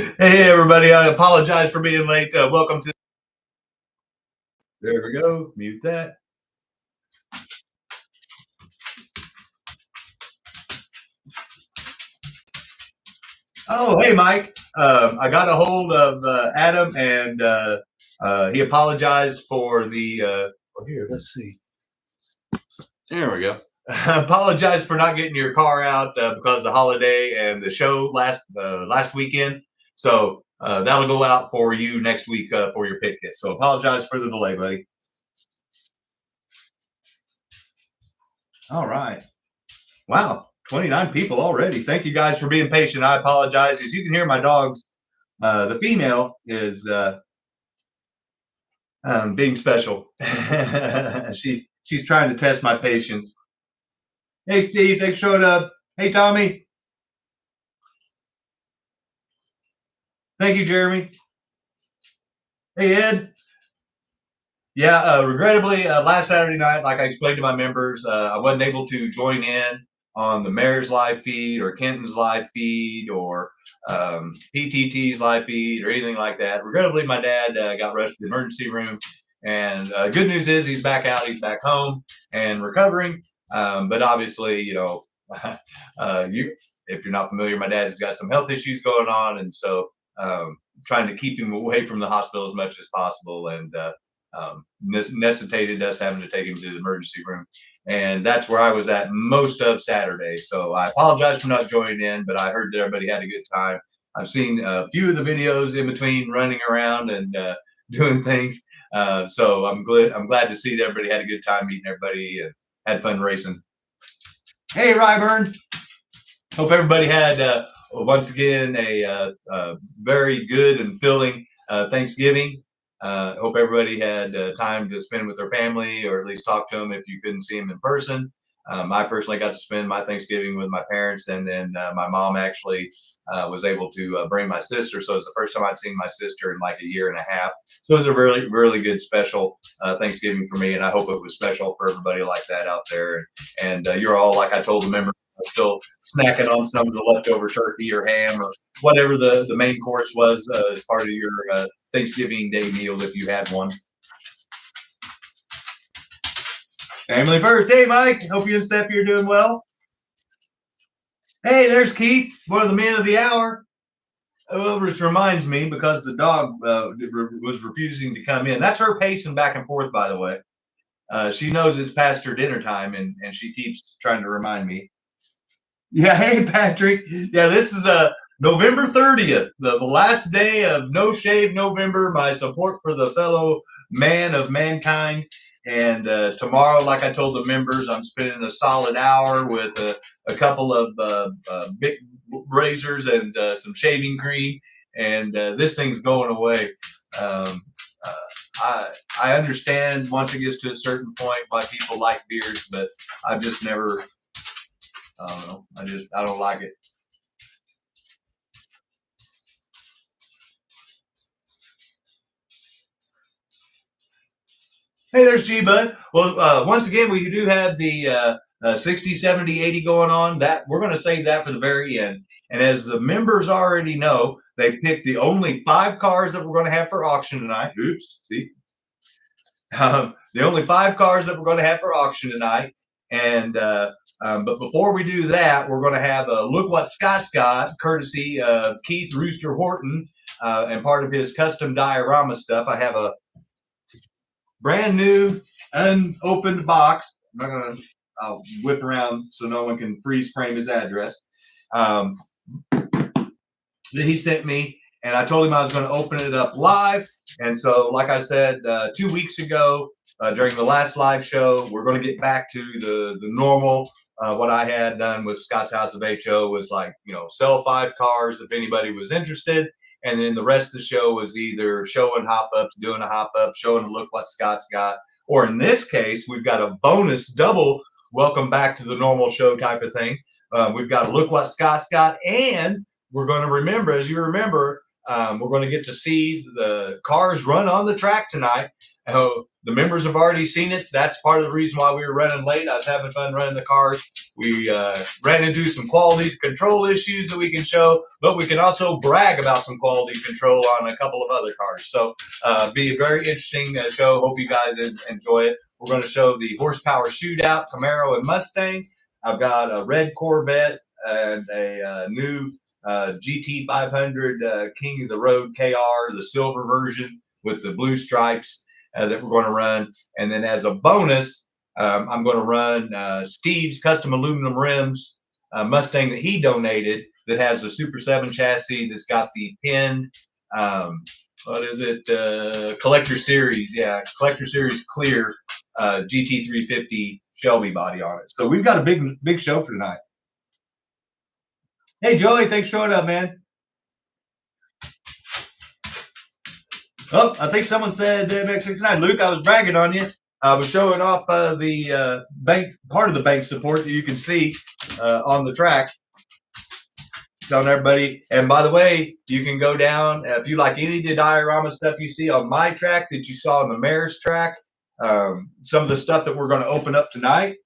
Hey, everybody. I apologize for being late. Welcome to. There we go. Mute that. Oh, hey, Mike. I got a hold of Adam, and he apologized for the. Well, here, let's see. There we go. Apologize for not getting your car out because of the holiday and the show last weekend. So that'll go out for you next week for your pit kit. So apologize for the delay, buddy. All right. Wow, 29 people already. Thank you guys for being patient. I apologize. As you can hear, my dogs, the female is being special. she's trying to test my patience. Hey, Steve, thanks for showing up. Hey, Tommy. Thank you, Jeremy. Hey, Ed. Yeah, regrettably, last Saturday night, like I explained to my members, I wasn't able to join in on the mayor's live feed or Kenton's live feed or PTT's live feed or anything like that. Regrettably, my dad got rushed to the emergency room. And good news is he's back out, he's back home and recovering. But obviously, you know, if you're not familiar, my dad has got some health issues going on. And so trying to keep him away from the hospital as much as possible. And necessitated us having to take him to the emergency room. And that's where I was at most of Saturday. So I apologize for not joining in, but I heard that everybody had a good time. I've seen a few of the videos in between running around and doing things. So I'm glad to see that everybody had a good time meeting everybody and had fun racing. Hey, Ryburn. Hope everybody had, once again, a very good and filling Thanksgiving. Hope everybody had time to spend with their family or at least talk to them if you couldn't see them in person. I personally got to spend my Thanksgiving with my parents, and then my mom actually was able to bring my sister. So it's the first time I'd seen my sister in like a year and a half. So it was a really, really good special Thanksgiving for me, and I hope it was special for everybody like that out there. And you're all, like I told the members, still snacking on some of the leftover turkey or ham or whatever the main course was as part of your Thanksgiving Day meal if you had one. Family first. Hey, Mike. Hope you and Steffi are doing well. Hey, there's Keith, one of the men of the hour. Well, which reminds me, because the dog was refusing to come in. That's her pacing back and forth, by the way. She knows it's past her dinner time, and she keeps trying to remind me. Yeah, hey, Patrick. Yeah, this is November 30th, the last day of No Shave November, my support for the fellow man of mankind. And tomorrow, like I told the members, I'm spending a solid hour with a couple of big razors and some shaving cream. And this thing's going away. I understand once it gets to a certain point why people like beards, but I've just never, I don't know, I don't like it. Hey, there's G-Bud. Well, once again, we do have the 60, 70, 80 going on. That we're going to save that for the very end. And as the members already know, they picked the only 5 cars that we're going to have for auction tonight. Oops, see? The only 5 cars that we're going to have for auction tonight. And but before we do that, we're going to have a look what Scott's got, courtesy of Keith Rooster Horton, and part of his custom diorama stuff. I have a brand new unopened box. I'll whip around so no one can freeze frame his address. That he sent me, and I told him I was going to open it up live. And so, like I said 2 weeks ago during the last live show, we're going to get back to the normal. What I had done with Scott's House of HO was like, you know, sell 5 cars if anybody was interested. And then the rest of the show was either showing hop-ups, doing a hop-up, showing a look what Scott's got. Or in this case, we've got a bonus double welcome back to the normal show type of thing. We've got a look what Scott's got. And we're going to remember, as you remember, we're going to get to see the cars run on the track tonight. the members have already seen it. That's part of the reason why we were running late. I was having fun running the cars. We ran into some quality control issues that we can show, but we can also brag about some quality control on a couple of other cars. So be a very interesting show. Hope you guys enjoy it. We're going to show the Horsepower Shootout Camaro and Mustang. I've got a red Corvette and a new GT 500 King of the Road KR, the silver version with the blue stripes that we're going to run. And then as a bonus, I'm going to run Steve's custom aluminum rims Mustang that he donated that has a Super 7 chassis that's got the pinned, what is it, Collector Series, yeah, Collector Series clear GT 350 Shelby body on it. So we've got a big show for tonight. Hey, Joey, thanks for showing up, man. Oh, I think someone said MX69. Luke, I was bragging on you. I was showing off the bank, part of the bank support that you can see on the track. Telling everybody. And by the way, you can go down, if you like any of the diorama stuff you see on my track that you saw on the mayor's track, some of the stuff that we're going to open up tonight,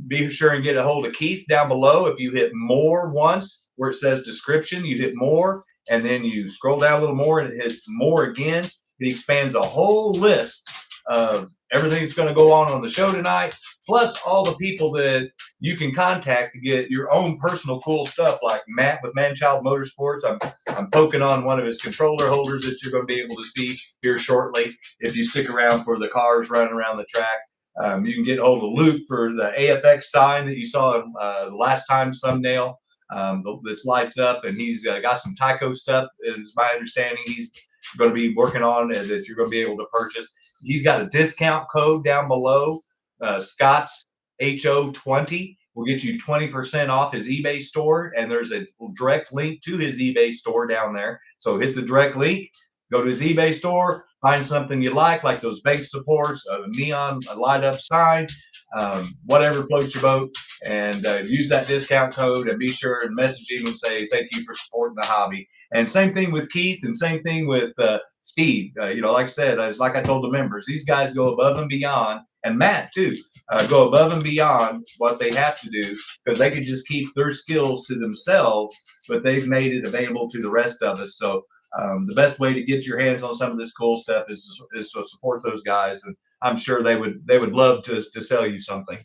be sure and get a hold of Keith down below. If you hit more once where it says description, you hit more, and then you scroll down a little more and it hits more again. It expands a whole list of everything that's going to go on the show tonight, plus all the people that you can contact to get your own personal cool stuff, like Matt with Manchild Motorsports. I'm poking on one of his controller holders that you're going to be able to see here shortly if you stick around for the cars running around the track. You can get a hold of Luke for the AFX sign that you saw in the last time's thumbnail. This lights up, and he's got some TYCO stuff, is my understanding, he's going to be working on that you're going to be able to purchase. He's got a discount code down below, Scott's HO20 will get you 20% off his eBay store, and there's a direct link to his eBay store down there. So hit the direct link, go to his eBay store, find something you like those bank supports, a neon light up sign, whatever floats your boat, and use that discount code and be sure and message him and say thank you for supporting the hobby. And same thing with Keith, and same thing with Steve. You know, like I said, like I told the members, these guys go above and beyond, and Matt too, go above and beyond what they have to do, because they could just keep their skills to themselves, but they've made it available to the rest of us. So the best way to get your hands on some of this cool stuff is to support those guys, and I'm sure they would love to sell you something.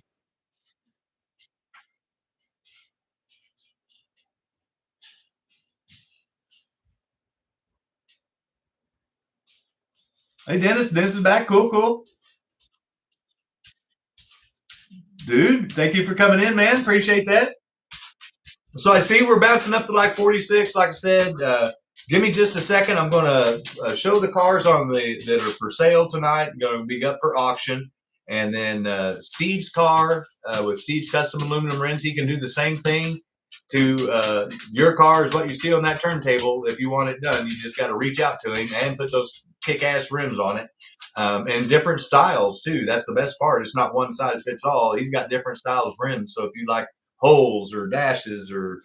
Hey, Dennis is back. Cool. Dude, thank you for coming in, man. Appreciate that. So I see we're bouncing up to like 46. Like I said, give me just a second. I'm going to show the cars that are for sale tonight. Going to be up for auction. And then Steve's car with Steve's custom aluminum rims, he can do the same thing to your car as what you see on that turntable. If you want it done, you just got to reach out to him and put those kick-ass rims on it. And different styles too. That's the best part. It's not one size fits all. He's got different styles rims. So if you like holes or dashes or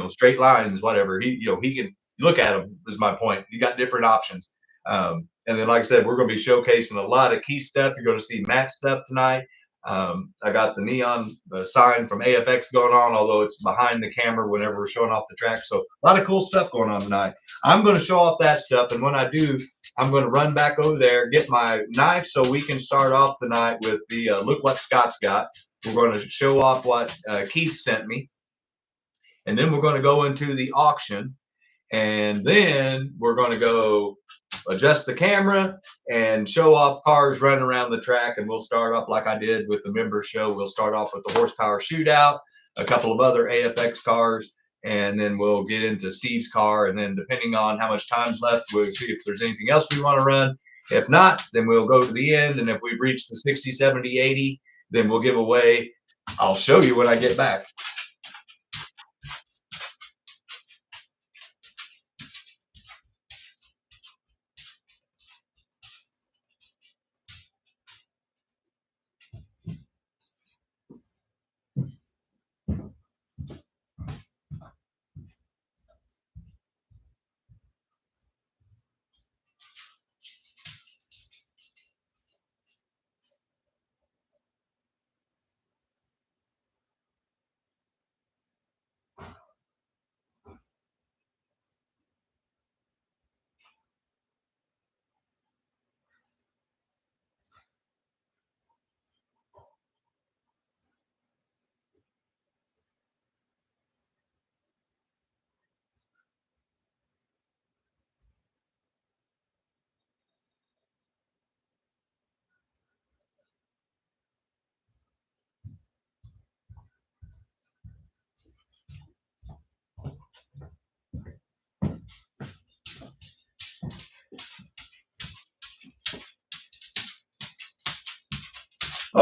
straight lines, whatever, he can look at them. Is my point. You got different options. And then, like I said, we're going to be showcasing a lot of key stuff. You're going to see Matt's stuff tonight. I got the neon sign from AFX going on, although it's behind the camera whenever we're showing off the track. So a lot of cool stuff going on tonight. I'm going to show off that stuff, and when I do, I'm going to run back over there, get my knife so we can start off the night with the look what Scott's got. We're going to show off what Keith sent me, and then we're going to go into the auction, and then we're going to go adjust the camera and show off cars running around the track. And we'll start off like I did with the members show. We'll start off with the Horsepower Shootout, a couple of other AFX cars, and then we'll get into Steve's car. And then depending on how much time's left, we'll see if there's anything else we want to run. If not, then we'll go to the end. And if we've reached the 60, 70, 80, then we'll give away. I'll show you when I get back.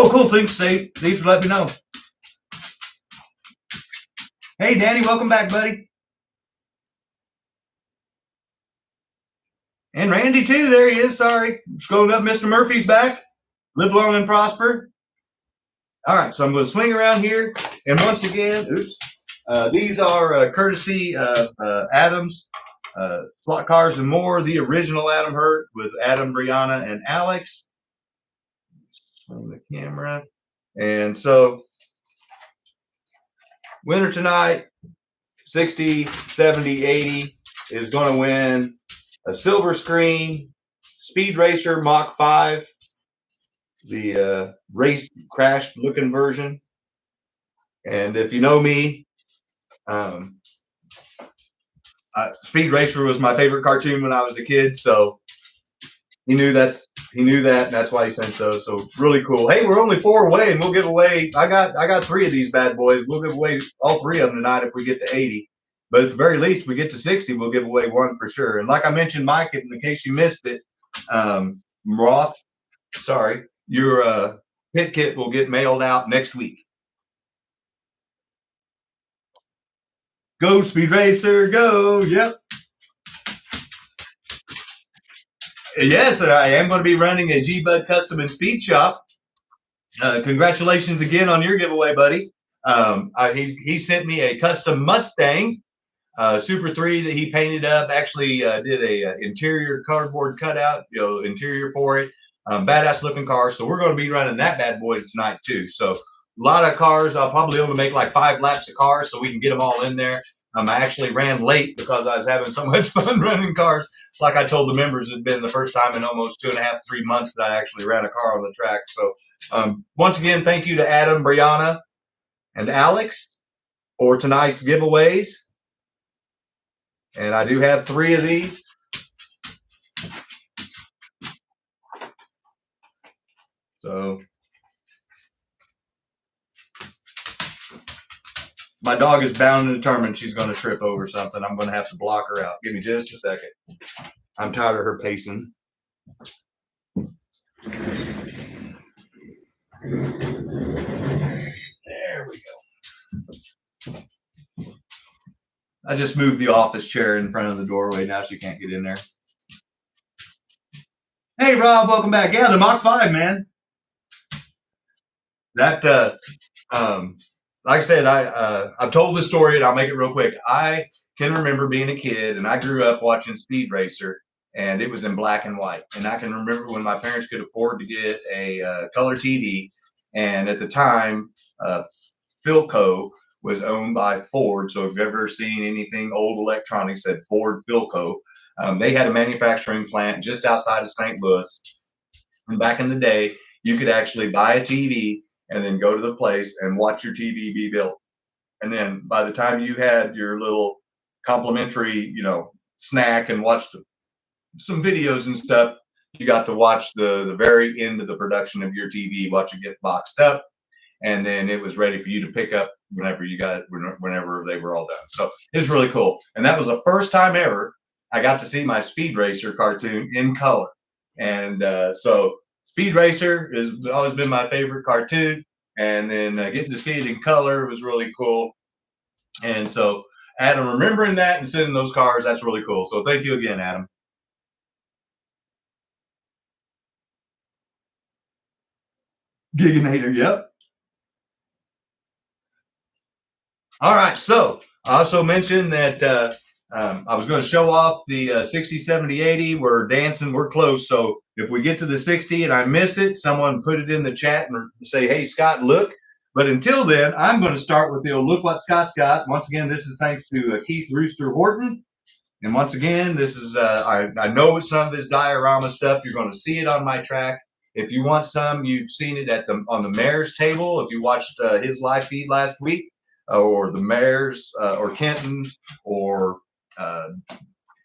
Oh, cool. Thanks, Steve. Thanks for letting me know. Hey, Danny, welcome back, buddy. And Randy, too. There he is. Sorry. Scrolling up. Mr. Murphy's back. Live long and prosper. All right. So I'm going to swing around here. And once again, these are courtesy of Adam's Slot Cars and More, the original Adam Hurt with Adam, Brianna, and Alex. Swing the camera. And so, winner tonight, 60, 70, 80 is going to win a silver screen Speed Racer Mach 5, the race crash looking version. And if you know me, Speed Racer was my favorite cartoon when I was a kid, so he knew that, and that's why he sent those. So really cool. Hey, we're only 4 away, and we'll give away. I got 3 of these bad boys. We'll give away all 3 of them tonight if we get to 80. But at the very least, if we get to 60, we'll give away 1 for sure. And like I mentioned, Mike, in case you missed it, Roth, sorry, your pit kit will get mailed out next week. Go Speed Racer, go! Yep. Yes, I am going to be running a G-Bud Custom and Speed Shop. Congratulations again on your giveaway, buddy. He sent me a custom Mustang Super 3 that he painted up. Actually did a interior cardboard cutout, interior for it. Badass looking car. So we're going to be running that bad boy tonight too. So a lot of cars. I'll probably only make like 5 laps of cars so we can get them all in there. I actually ran late because I was having so much fun running cars. Like I told the members, it's been the first time in almost 2.5, 3 months that I actually ran a car on the track. So once again, thank you to Adam, Brianna, and Alex for tonight's giveaways. And I do have 3 of these. So my dog is bound and determined she's going to trip over something. I'm going to have to block her out. Give me just a second. I'm tired of her pacing. There we go. I just moved the office chair in front of the doorway. Now she can't get in there. Hey, Rob, welcome back. Yeah, the Mach 5, man. That, like I said, I've told this story and I'll make it real quick. I can remember being a kid and I grew up watching Speed Racer and it was in black and white. And I can remember when my parents could afford to get a color TV. And at the time, Philco was owned by Ford. So if you've ever seen anything old electronics at Ford Philco, they had a manufacturing plant just outside of St. Louis. And back in the day, you could actually buy a TV and then go to the place and watch your TV be built. And then by the time you had your little complimentary, snack and watched some videos and stuff, you got to watch the very end of the production of your TV, watch it get boxed up. And then it was ready for you to pick up whenever they were all done. So it was really cool. And that was the first time ever I got to see my Speed Racer cartoon in color. And so Speed Racer has always been my favorite cartoon. And then getting to see it in color was really cool. And so Adam, remembering that and sending those cars, that's really cool. So thank you again, Adam. Giganator, yep. All right, so I also mentioned that I was going to show off the 60, 70, 80. We're dancing, we're close. So if we get to the 60 and I miss it, someone put it in the chat and say, hey, Scott, look. But until then, I'm going to start with the old Look What Scott got. Once again, this is thanks to Keith Rooster Horton. And once again, this is, I know some of his diorama stuff. You're going to see it on my track. If you want some, you've seen it on the mayor's table. If you watched his live feed last week, or the mayor's, or Kenton's, or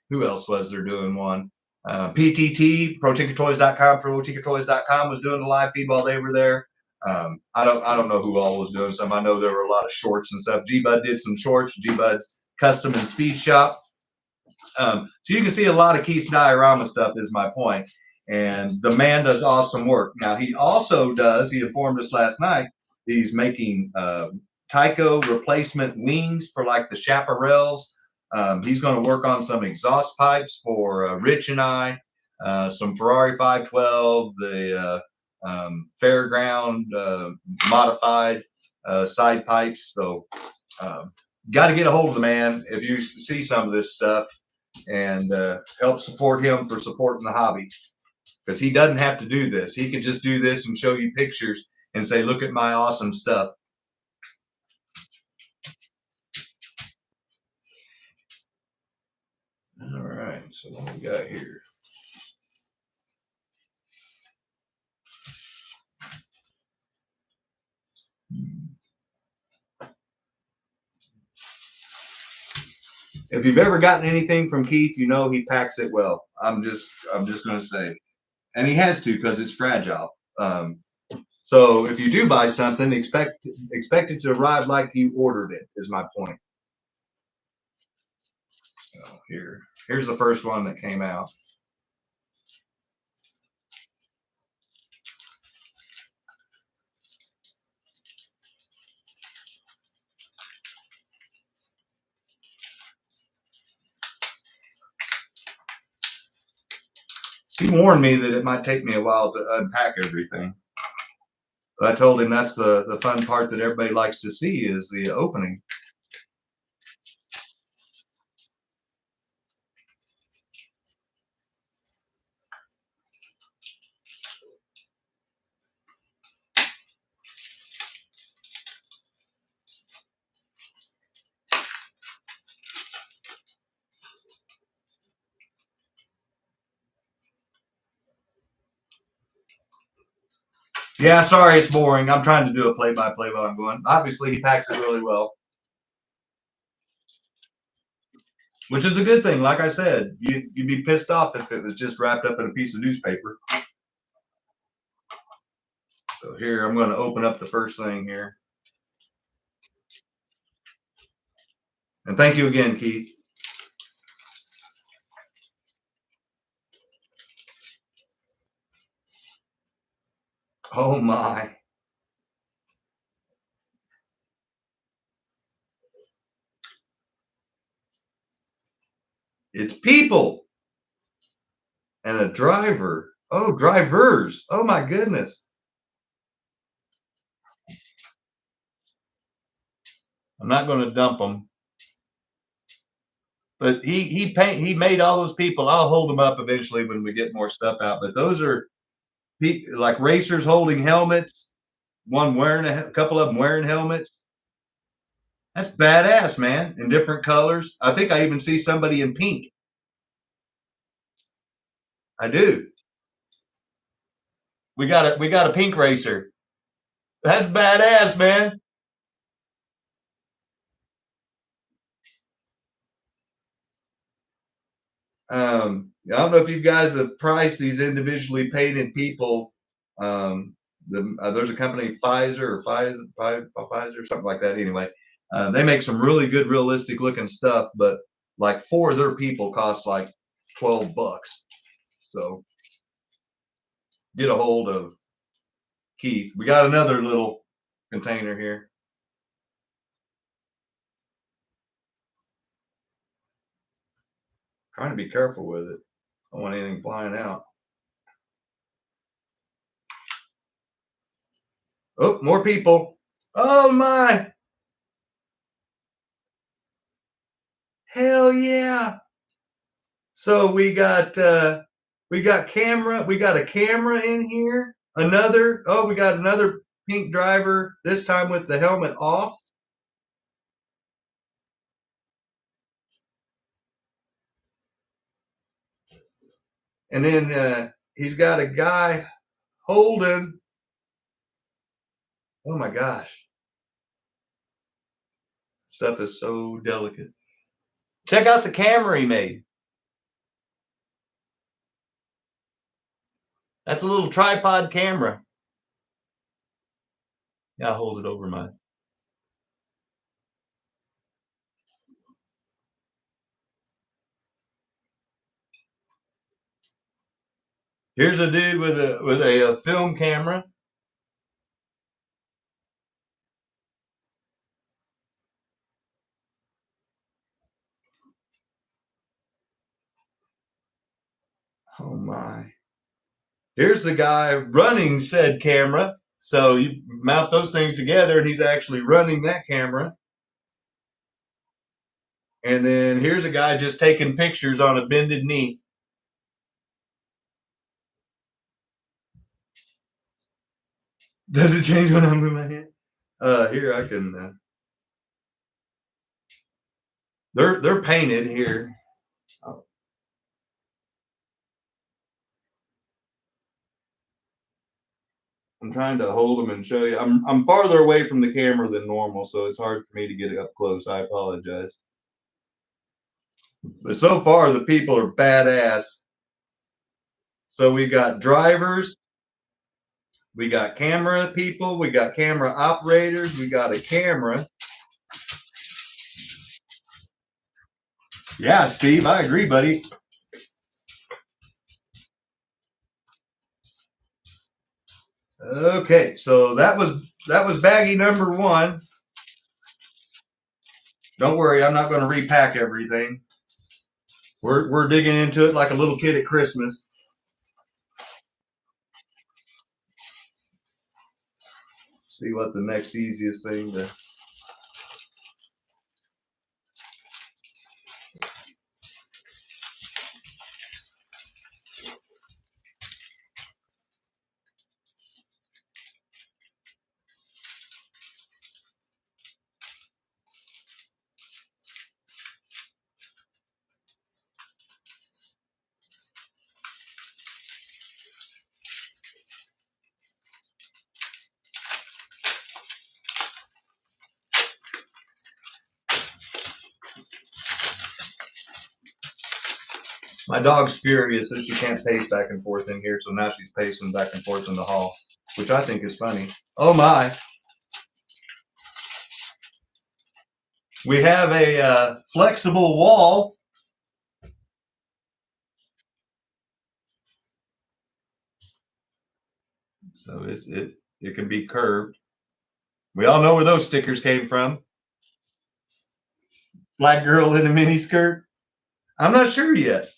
who else was there doing one? PTT, ProTinkerToys.com was doing the live feed while they were there. I don't know who all was doing some. I know there were a lot of shorts and stuff. G-Bud did some shorts. G-Bud's Custom and Speed Shop. So you can see a lot of Keith's diorama stuff is my point. And the man does awesome work. Now, he also does, he informed us last night, he's making TYCO replacement wings for like the chaparrals. He's going to work on some exhaust pipes for Rich and I, some Ferrari 512, the Fairground modified side pipes. So, got to get a hold of the man if you see some of this stuff, and help support him for supporting the hobby, because he doesn't have to do this. He can just do this and show you pictures and say, look at my awesome stuff. All right, so what we got here? If you've ever gotten anything from Keith, you know he packs it well. I'm just going to say, and he has to, because it's fragile. So if you do buy something, expect it to arrive like you ordered it. Is my point. So here's the first one that came out. He warned me that it might take me a while to unpack everything. But I told him that's the fun part that everybody likes to see, is the opening. Yeah, sorry it's boring. I'm trying to do a play-by-play while I'm going. Obviously, he packs it really well, which is a good thing. Like I said, you'd be pissed off if it was just wrapped up in a piece of newspaper. So here, I'm going to open up the first thing here. And thank you again, Keith. Oh my. It's people and a driver. Oh, drivers. Oh my goodness. I'm not going to dump them. But he made all those people. I'll hold them up eventually when we get more stuff out. But those are like racers holding helmets. One wearing a couple of them wearing helmets. That's badass, man. In different colors. I think I even see somebody in pink. I do. We got a pink racer. That's badass, man. I don't know if you guys have priced these individually painted people. There's a company, Pfizer, something like that. Anyway, they make some really good, realistic looking stuff, but like 4 of their people cost like $12. So get a hold of Keith. We got another little container here. Trying to be careful with it. I don't want anything flying out. Oh, more people. Oh my. Hell yeah. So we got a camera in here. We got another pink driver, this time with the helmet off. And then he's got a guy holding. Oh my gosh. Stuff is so delicate. Check out the camera he made. That's a little tripod camera. Yeah, I'll hold it over my. Here's a dude with a film camera. Oh my. Here's the guy running said camera. So you mount those things together and he's actually running that camera. And then here's a guy just taking pictures on a bended knee. Does it change when I move my hand? Here I can. They're painted here. Oh. I'm trying to hold them and show you. I'm farther away from the camera than normal, so it's hard for me to get it up close. I apologize. But so far, the people are badass. So we got drivers, we got camera people, we got camera operators, we got a camera. Yeah, Steve, I agree, buddy. Okay, so that was baggie number one. Don't worry, I'm not going to repack everything. We're digging into it like a little kid at Christmas. See what the next easiest thing to. My dog's furious that she can't pace back and forth in here, so now she's pacing back and forth in the hall, which I think is funny. Oh my. We have a flexible wall. So it can be curved. We all know where those stickers came from. Black girl in a mini skirt. I'm not sure yet.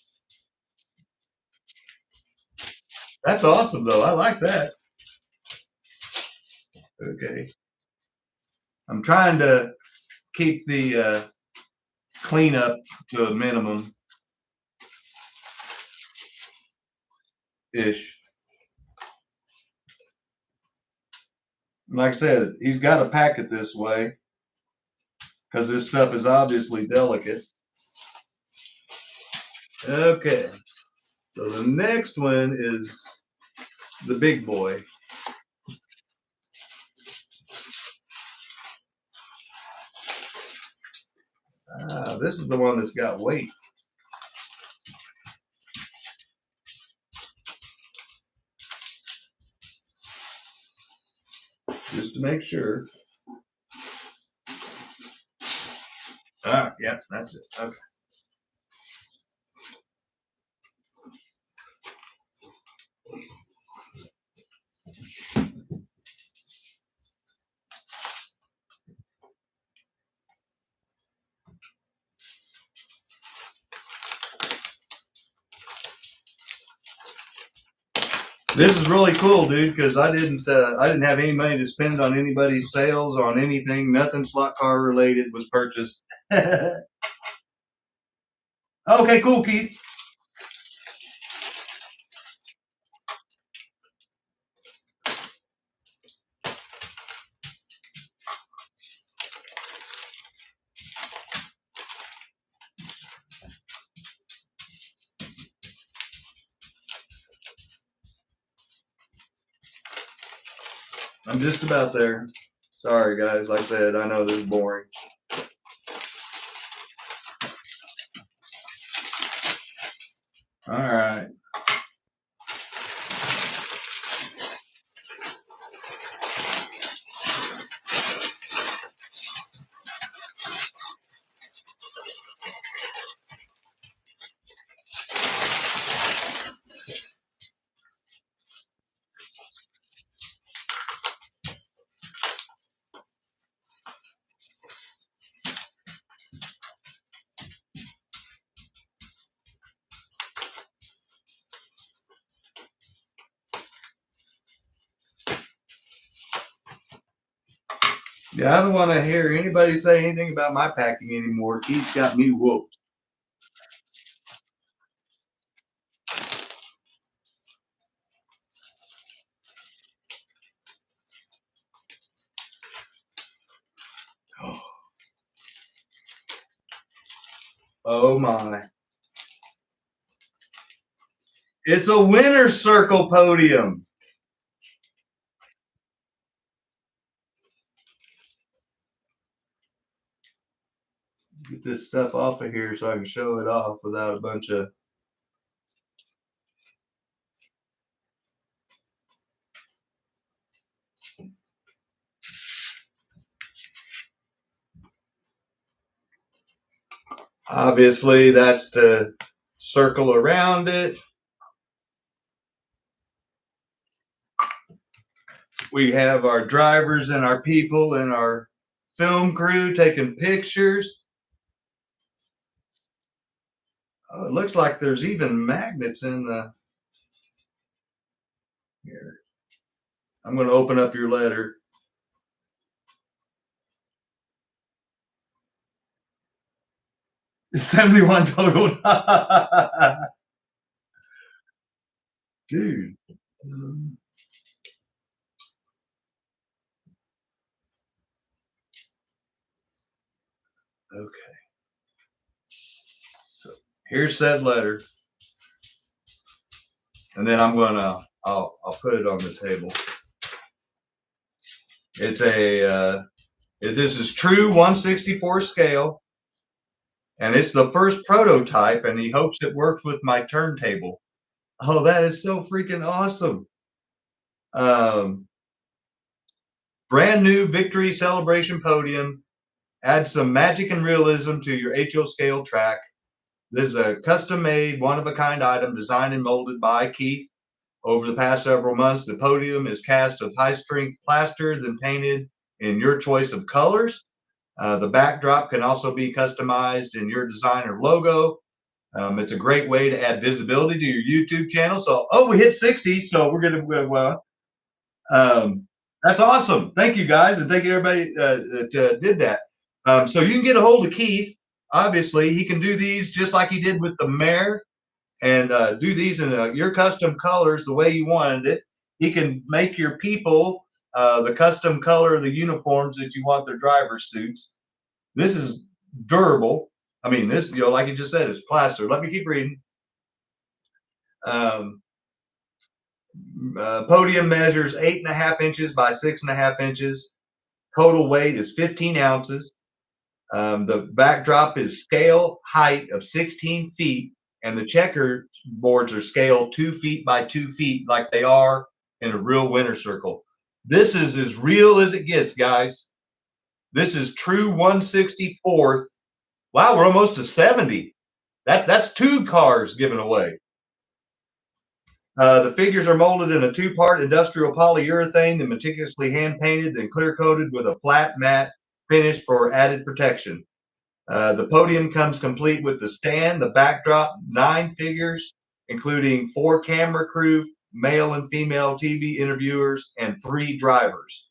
That's awesome, though. I like that. Okay. I'm trying to keep the cleanup to a minimum ish. Like I said, he's got to pack it this way because this stuff is obviously delicate. Okay. So the next one is the big boy. This is the one that's got weight. Just to make sure. Yeah, that's it. Okay. This is really cool, dude, because I didn't have any money to spend on anybody's sales on anything. Nothing SLOTCAR related was purchased. Okay, cool, Keith. I'm just about there. Sorry, guys. Like I said, I know this is boring. All right. Yeah, I don't want to hear anybody say anything about my packing anymore. Keith's got me whooped. Oh my. It's a winner's circle podium. Get this stuff off of here so I can show it off without a bunch of. Obviously, that's to circle around it. We have our drivers and our people and our film crew taking pictures. It looks like there's even magnets in the. Here. I'm going to open up your letter. $71 total. Dude. Okay. So here's that letter. And then I'm going to, I'll put it on the table. It's a, this is true 1/64 scale. And it's the first prototype, and he hopes it works with my turntable. Oh, that is so freaking awesome. Brand new victory celebration podium. Add some magic and realism to your HO scale track. This is a custom-made, one-of-a-kind item designed and molded by Keith. Over the past several months, the podium is cast of high-strength plaster, then painted in your choice of colors. The backdrop can also be customized in your designer logo. It's a great way to add visibility to your YouTube channel. So, we hit 60, so we're going to, that's awesome. Thank you, guys, and thank you, everybody that did that. So you can get a hold of Keith. Obviously, he can do these just like he did with the mare and do these in your custom colors the way you wanted it. He can make your people the custom color of the uniforms that you want their driver suits. This is durable. I mean, this, like you just said, it's plaster. Let me keep reading. Podium measures 8.5 inches by 6.5 inches. Total weight is 15 ounces. The backdrop is scale height of 16 feet, and the checker boards are scaled 2 feet by 2 feet, like they are in a real winter circle. This is as real as it gets, guys. This is true 1/64. Wow, we're almost to 70. That's 2 cars given away. The figures are molded in a 2-part industrial polyurethane, then meticulously hand painted, then clear coated with a flat matte finish for added protection. The podium comes complete with the stand, the backdrop, 9 figures, including 4 camera crew, male and female TV interviewers, and 3 drivers.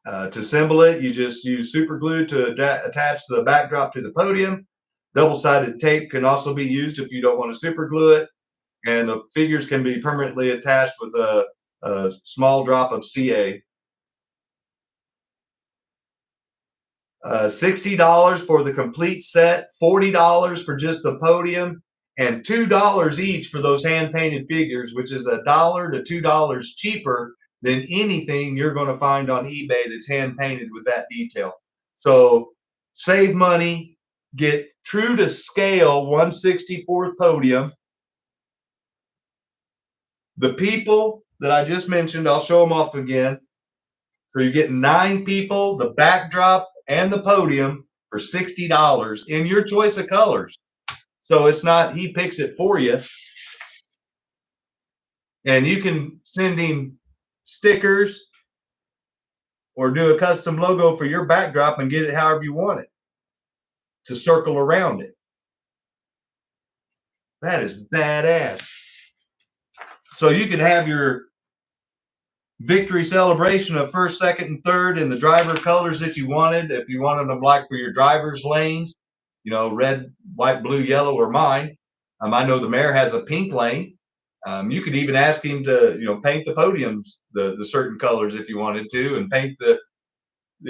To assemble it, you just use super glue to attach the backdrop to the podium. Double-sided tape can also be used if you don't want to super glue it. And the figures can be permanently attached with a small drop of CA. $60 for the complete set, $40 for just the podium, and $2 each for those hand-painted figures, which is $1 to $2 cheaper than anything you're going to find on eBay that's hand-painted with that detail. So save money, get true to scale 1/64 podium. The people that I just mentioned, I'll show them off again. So you're getting 9 people, the backdrop, and the podium for $60 in your choice of colors. So it's not he picks it for you. And you can send him stickers or do a custom logo for your backdrop and get it however you want it to circle around it. That is badass. So you can have your victory celebration of first, second, and third in the driver colors that you wanted. If you wanted them like for your driver's lanes, you know, red, white, blue, yellow, or mine. I know the mayor has a pink lane. You could even ask him to, you know, paint the podiums the certain colors if you wanted to, and paint the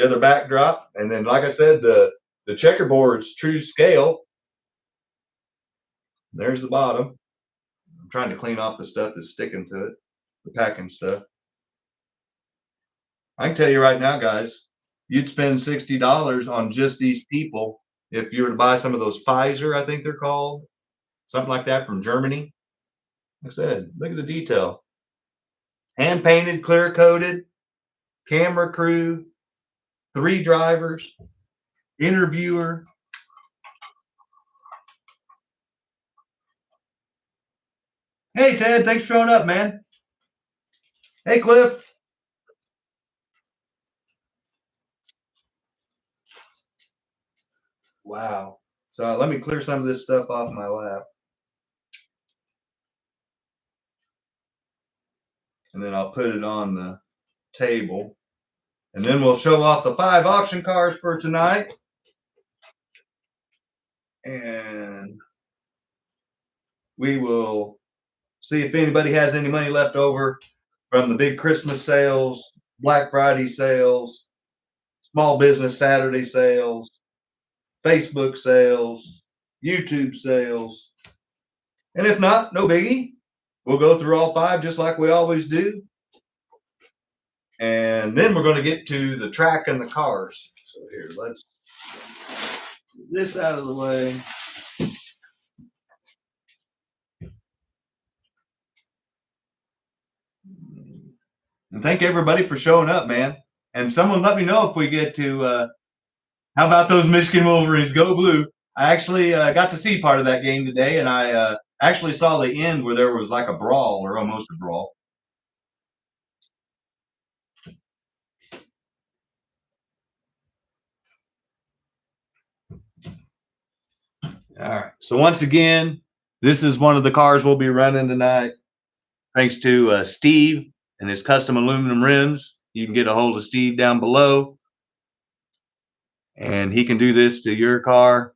other backdrop. And then, like I said, the checkerboard's true scale. There's the bottom. I'm trying to clean off the stuff that's sticking to it, the packing stuff. I can tell you right now, guys, you'd spend $60 on just these people if you were to buy some of those Pfizer, I think they're called, something like that from Germany. Like I said, look at the detail. Hand painted, clear coated, camera crew, 3 drivers, interviewer. Hey, Ted, thanks for showing up, man. Hey, Cliff. Wow. So let me clear some of this stuff off my lap. And then I'll put it on the table. And then we'll show off the 5 auction cars for tonight. And we will see if anybody has any money left over from the big Christmas sales, Black Friday sales, Small Business Saturday sales, Facebook sales, YouTube sales. And if not, no biggie. We'll go through all 5 just like we always do. And then we're going to get to the track and the cars. So here, let's get this out of the way. And thank everybody for showing up, man. And someone let me know if we get to, how about those Michigan Wolverines? Go Blue. I actually got to see part of that game today, and I actually saw the end where there was like a brawl or almost a brawl. All right. So once again, this is one of the cars we'll be running tonight. Thanks to Steve and his custom aluminum rims. You can get a hold of Steve down below, and he can do this to your car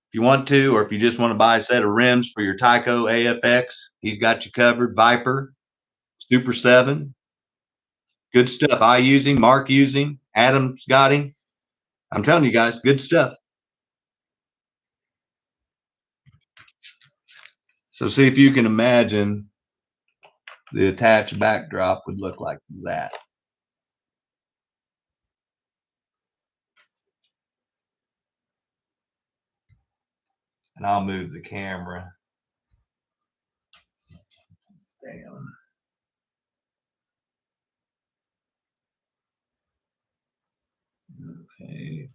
if you want to, or if you just want to buy a set of rims for your TYCO AFX, he's got you covered. Viper, Super 7, good stuff. I use him, Mark use him, Adam's got him. I'm telling you guys, good stuff. So see if you can imagine the attached backdrop would look like that. And I'll move the camera. Damn. Okay.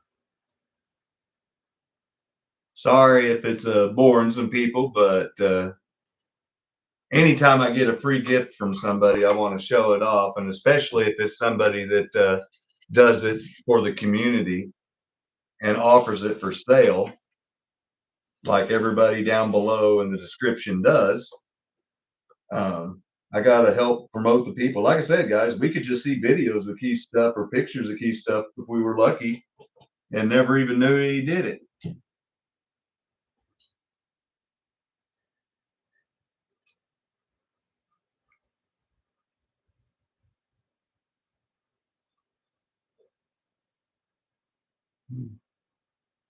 Sorry if it's boring some people, but anytime I get a free gift from somebody, I want to show it off, and especially if it's somebody that does it for the community and offers it for sale, like everybody down below in the description does. I got to help promote the people. Like I said, guys, we could just see videos of key stuff or pictures of key stuff if we were lucky and never even knew he did it.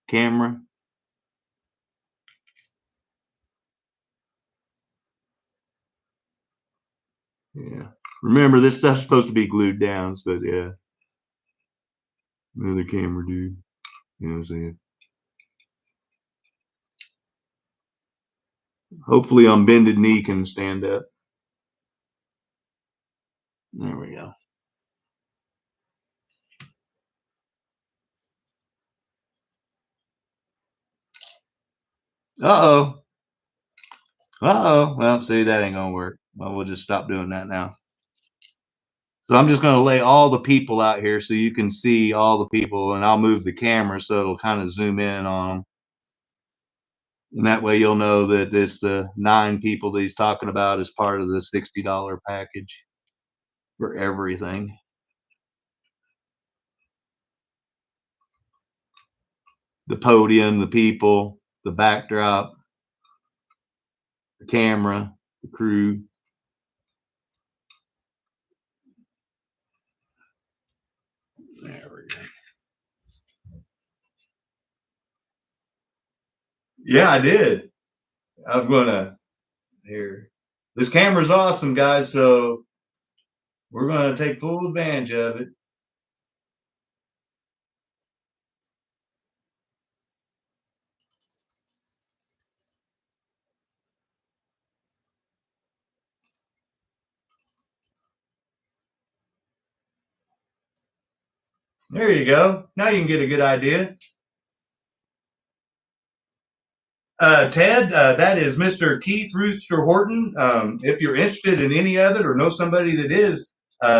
Camera. Yeah. Remember, this stuff's supposed to be glued down, so yeah. Another camera, dude. You know what I'm saying? Hopefully on bended knee can stand up. There we go. Uh-oh. Uh-oh. Well, see, that ain't gonna work. Well, we'll just stop doing that now. So I'm just going to lay all the people out here so you can see all the people, and I'll move the camera so it'll kind of zoom in on them. And that way you'll know that it's the 9 people that he's talking about as part of the $60 package. for everything. The podium, the people, the backdrop, the camera, the crew. There we go. Yeah, I did. I'm gonna here. This camera's awesome, guys. So we're gonna take full advantage of it. There you go. Now you can get a good idea. Ted, that is Mr. Keith Rooster Horton. If you're interested in any of it or know somebody that is,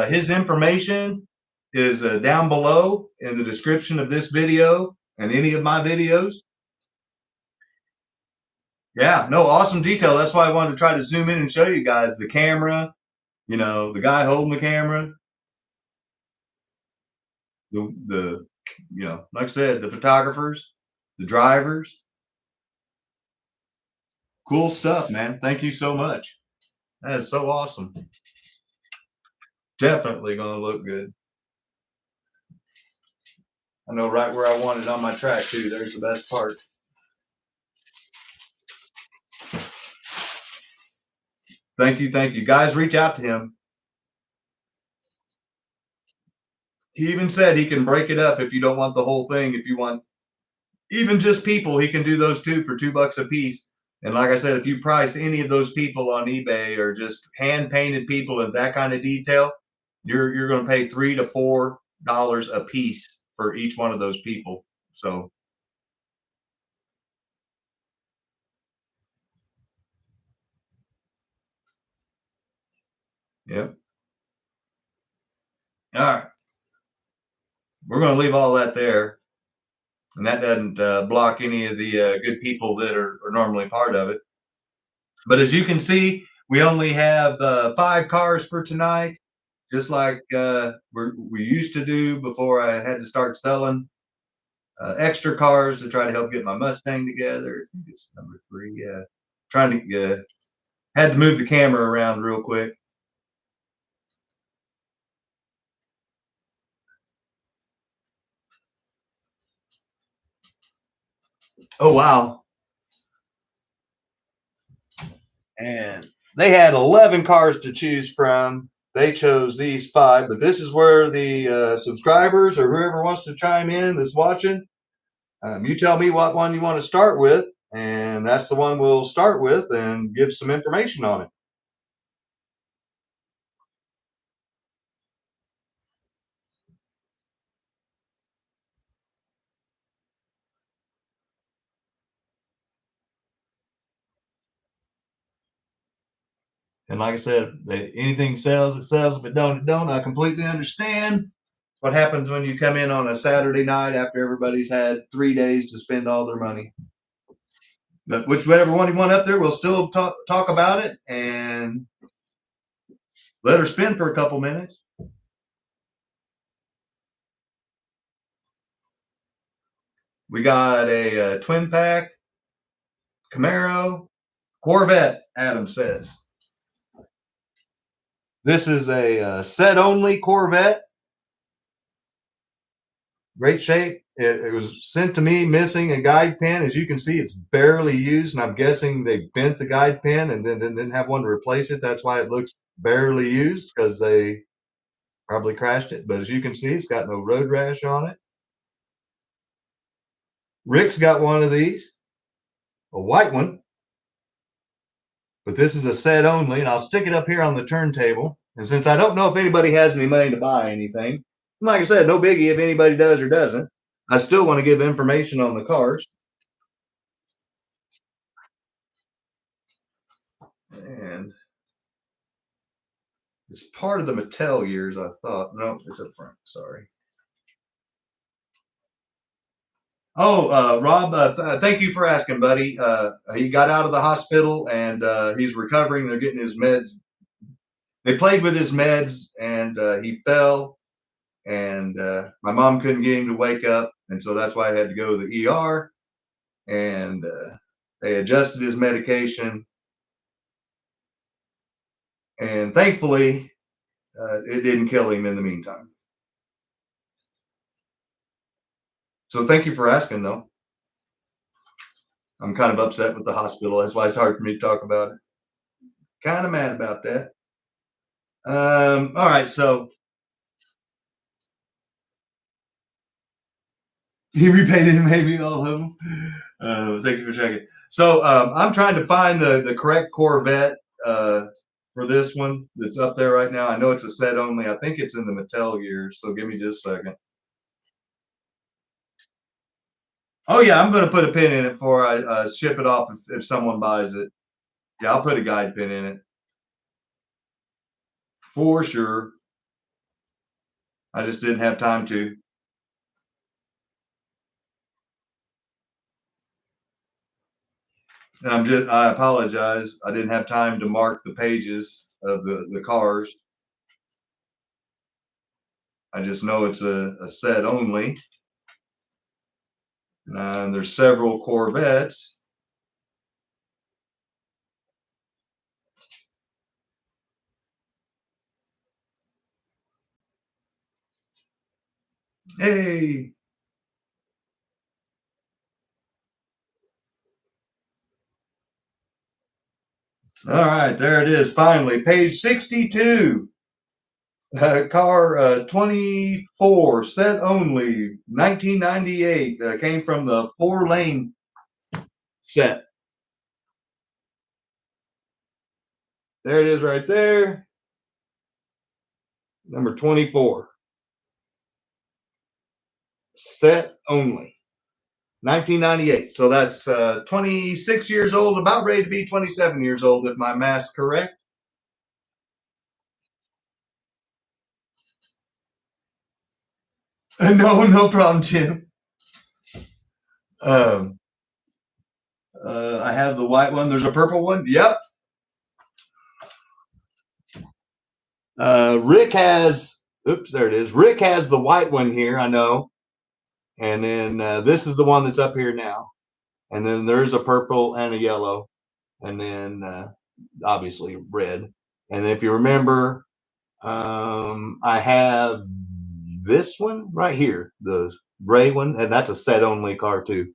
his information is down below in the description of this video and any of my videos. Yeah, no, awesome detail. That's why I wanted to try to zoom in and show you guys the camera, you know, the guy holding the camera, the you know, like I said, the photographers, the drivers. Cool stuff, man. Thank you so much. That is so awesome. Definitely going to look good. I know right where I want it on my track too. There's the best part. Thank you, thank you. Guys, reach out to him. He even said he can break it up if you don't want the whole thing. If you want even just people, he can do those too for $2 a piece. And like I said, if you price any of those people on eBay or just hand painted people in that kind of detail, you're going to pay $3 to $4 a piece for each one of those people. So yeah. All right. We're going to leave all that there. And that doesn't block any of the good people that are normally part of it. But as you can see, we only have 5 cars for tonight, just like we used to do before I had to start selling extra cars to try to help get my Mustang together. I think it's number 3. Yeah, trying to had to move the camera around real quick. Oh wow! And they had 11 cars to choose from. They chose these 5, but this is where the subscribers or whoever wants to chime in that's watching, you tell me what one you want to start with, and that's the one we'll start with and give some information on it. And like I said, anything sells, it sells. If it don't, it don't. I completely understand what happens when you come in on a Saturday night after everybody's had 3 days to spend all their money. But whichever one you want up there, we'll still talk about it and let her spin for a couple minutes. We got a twin pack Camaro Corvette, Adam says. This is a set only Corvette. Great shape. It was sent to me missing a guide pin. As you can see, it's barely used, and I'm guessing they bent the guide pin and then didn't have one to replace it. That's why it looks barely used, because they probably crashed it. But as you can see, it's got no road rash on it. Rick's got one of these, a white one, but this is a set only, and I'll stick it up here on the turntable. And since I don't know if anybody has any money to buy anything, like I said, no biggie if anybody does or doesn't, I still want to give information on the cars. And it's part of the Mattel years, I thought. No, it's up front. Sorry. Oh, Rob, thank you for asking, buddy. He got out of the hospital and he's recovering. They're getting his meds they played with his meds, and he fell, and my mom couldn't get him to wake up, and so that's why I had to go to the ER, and they adjusted his medication, and thankfully, it didn't kill him in the meantime. So thank you for asking, though. I'm kind of upset with the hospital. That's why it's hard for me to talk about it. Kind of mad about that. All right, so he repaid it, maybe all of them. Thank you for checking. So I'm trying to find the correct Corvette for this one that's up there right now. I know it's a set only. I think it's in the Mattel years. So give me just a second. Oh yeah, I'm going to put a pin in it before I ship it off if someone buys it. Yeah, I'll put a guide pin in it for sure. I just didn't have time to. And I apologize. I didn't have time to mark the pages of the cars. I just know it's a set only. And there's several Corvettes. Hey. All right, there it is. Finally, page 62. Car 24, set only, 1998. Came from the 4-lane set. There it is right there. Number 24. Set only. 1998. So that's 26 years old, about ready to be 27 years old, if my math's correct. No problem, Jim. I have the white one. There's a purple one. Yep. Rick has, oops, there it is. Rick has the white one here, I know. And then this is the one that's up here now. And then there's a purple and a yellow. And then obviously red. And if you remember, I have this one right here, the gray one, and that's a set only car too.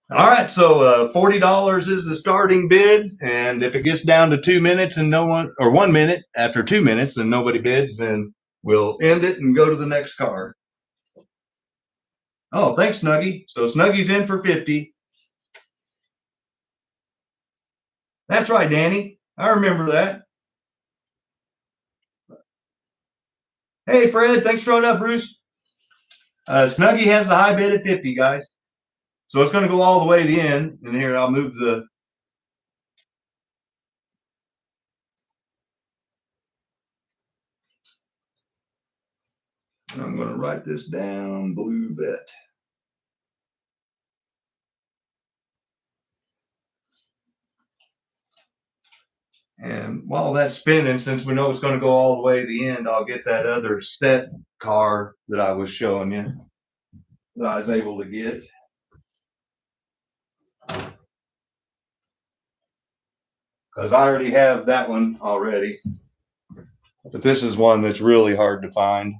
All right, so $40 is the starting bid, and if it gets down to 2 minutes and no one, or 1 minute after 2 minutes and nobody bids, then we'll end it and go to the next car. Oh, thanks, Snuggie. So Snuggie's in for 50. That's right, Danny. I remember that. Hey, Fred, thanks for showing up, Bruce. Snuggie has the high bid at 50, guys. So it's going to go all the way to the end. And here, I'll move the. I'm going to write this down, blue bet. And while that's spinning, since we know it's going to go all the way to the end, I'll get that other set car that I was showing you that I was able to get. Because I already have that one already. But this is one that's really hard to find.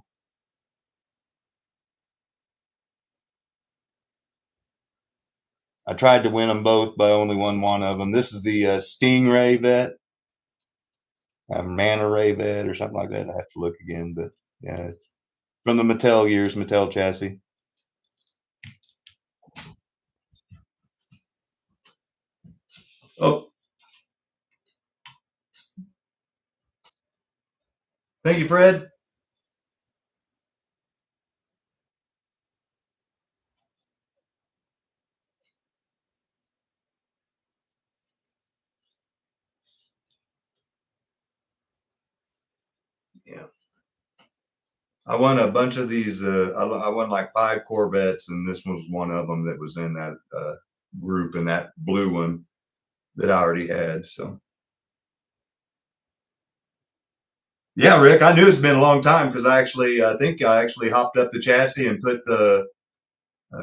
I tried to win them both, but I only won one of them. This is the Stingray vet. Manta Ray vet or something like that. I have to look again, but yeah, it's from the Mattel years, Mattel chassis. Oh, thank you, Fred. Yeah. I won a bunch of these. I won like 5 Corvettes, and this was one of them that was in that group, and that blue one. that I already had. So yeah, Rick, I knew it's been a long time because I think I actually hopped up the chassis and put the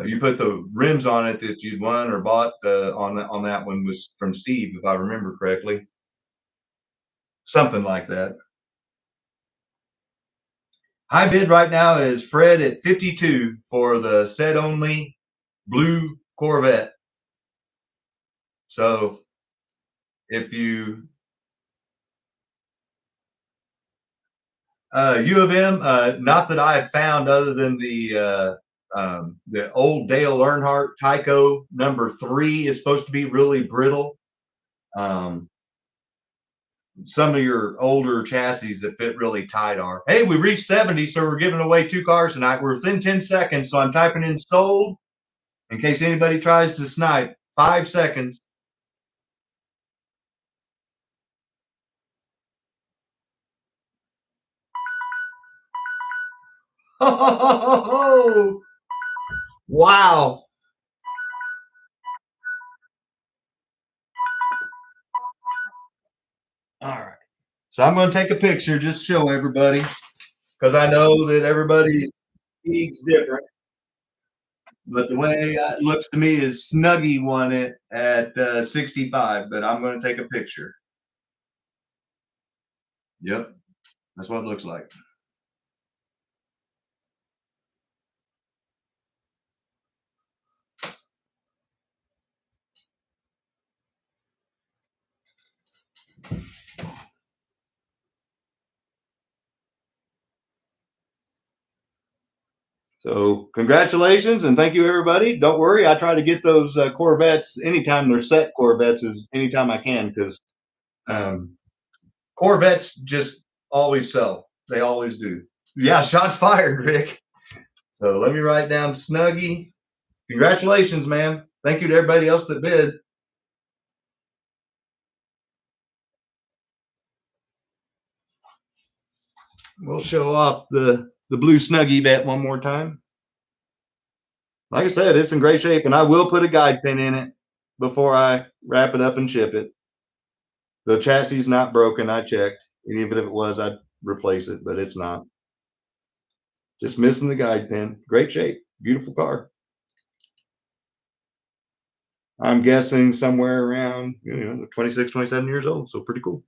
you put the rims on it that you'd won or bought on that one was from Steve, if I remember correctly, something like that. High bid right now is Fred at 52 for the set only blue Corvette. So if you U of M, not that I have found other than the old Dale Earnhardt TYCO #3 is supposed to be really brittle. Um, some of your older chassis that fit really tight are. Hey, we reached 70, so we're giving away 2 cars tonight. We're within 10 seconds, so I'm typing in sold in case anybody tries to snipe. 5 seconds. Oh, wow. All right. So I'm going to take a picture, just show everybody, because I know that everybody eats different. But the way it looks to me is Snuggie won it at 65, but I'm going to take a picture. Yep, that's what it looks like. So congratulations and thank you, everybody. Don't worry, I try to get those Corvettes anytime they're set Corvettes is anytime I can because um, Corvettes just always sell. They always do. Yeah, shots fired, Rick. So let me write down Snuggie. Congratulations, man. Thank you to everybody else that bid. We'll show off the blue Snuggie bet one more time. Like I said, it's in great shape, and I will put a guide pin in it before I wrap it up and ship it. The chassis is not broken. I checked. And even if it was, I'd replace it, but it's not. Just missing the guide pin. Great shape. Beautiful car. I'm guessing somewhere around 26, 27 years old. So pretty cool.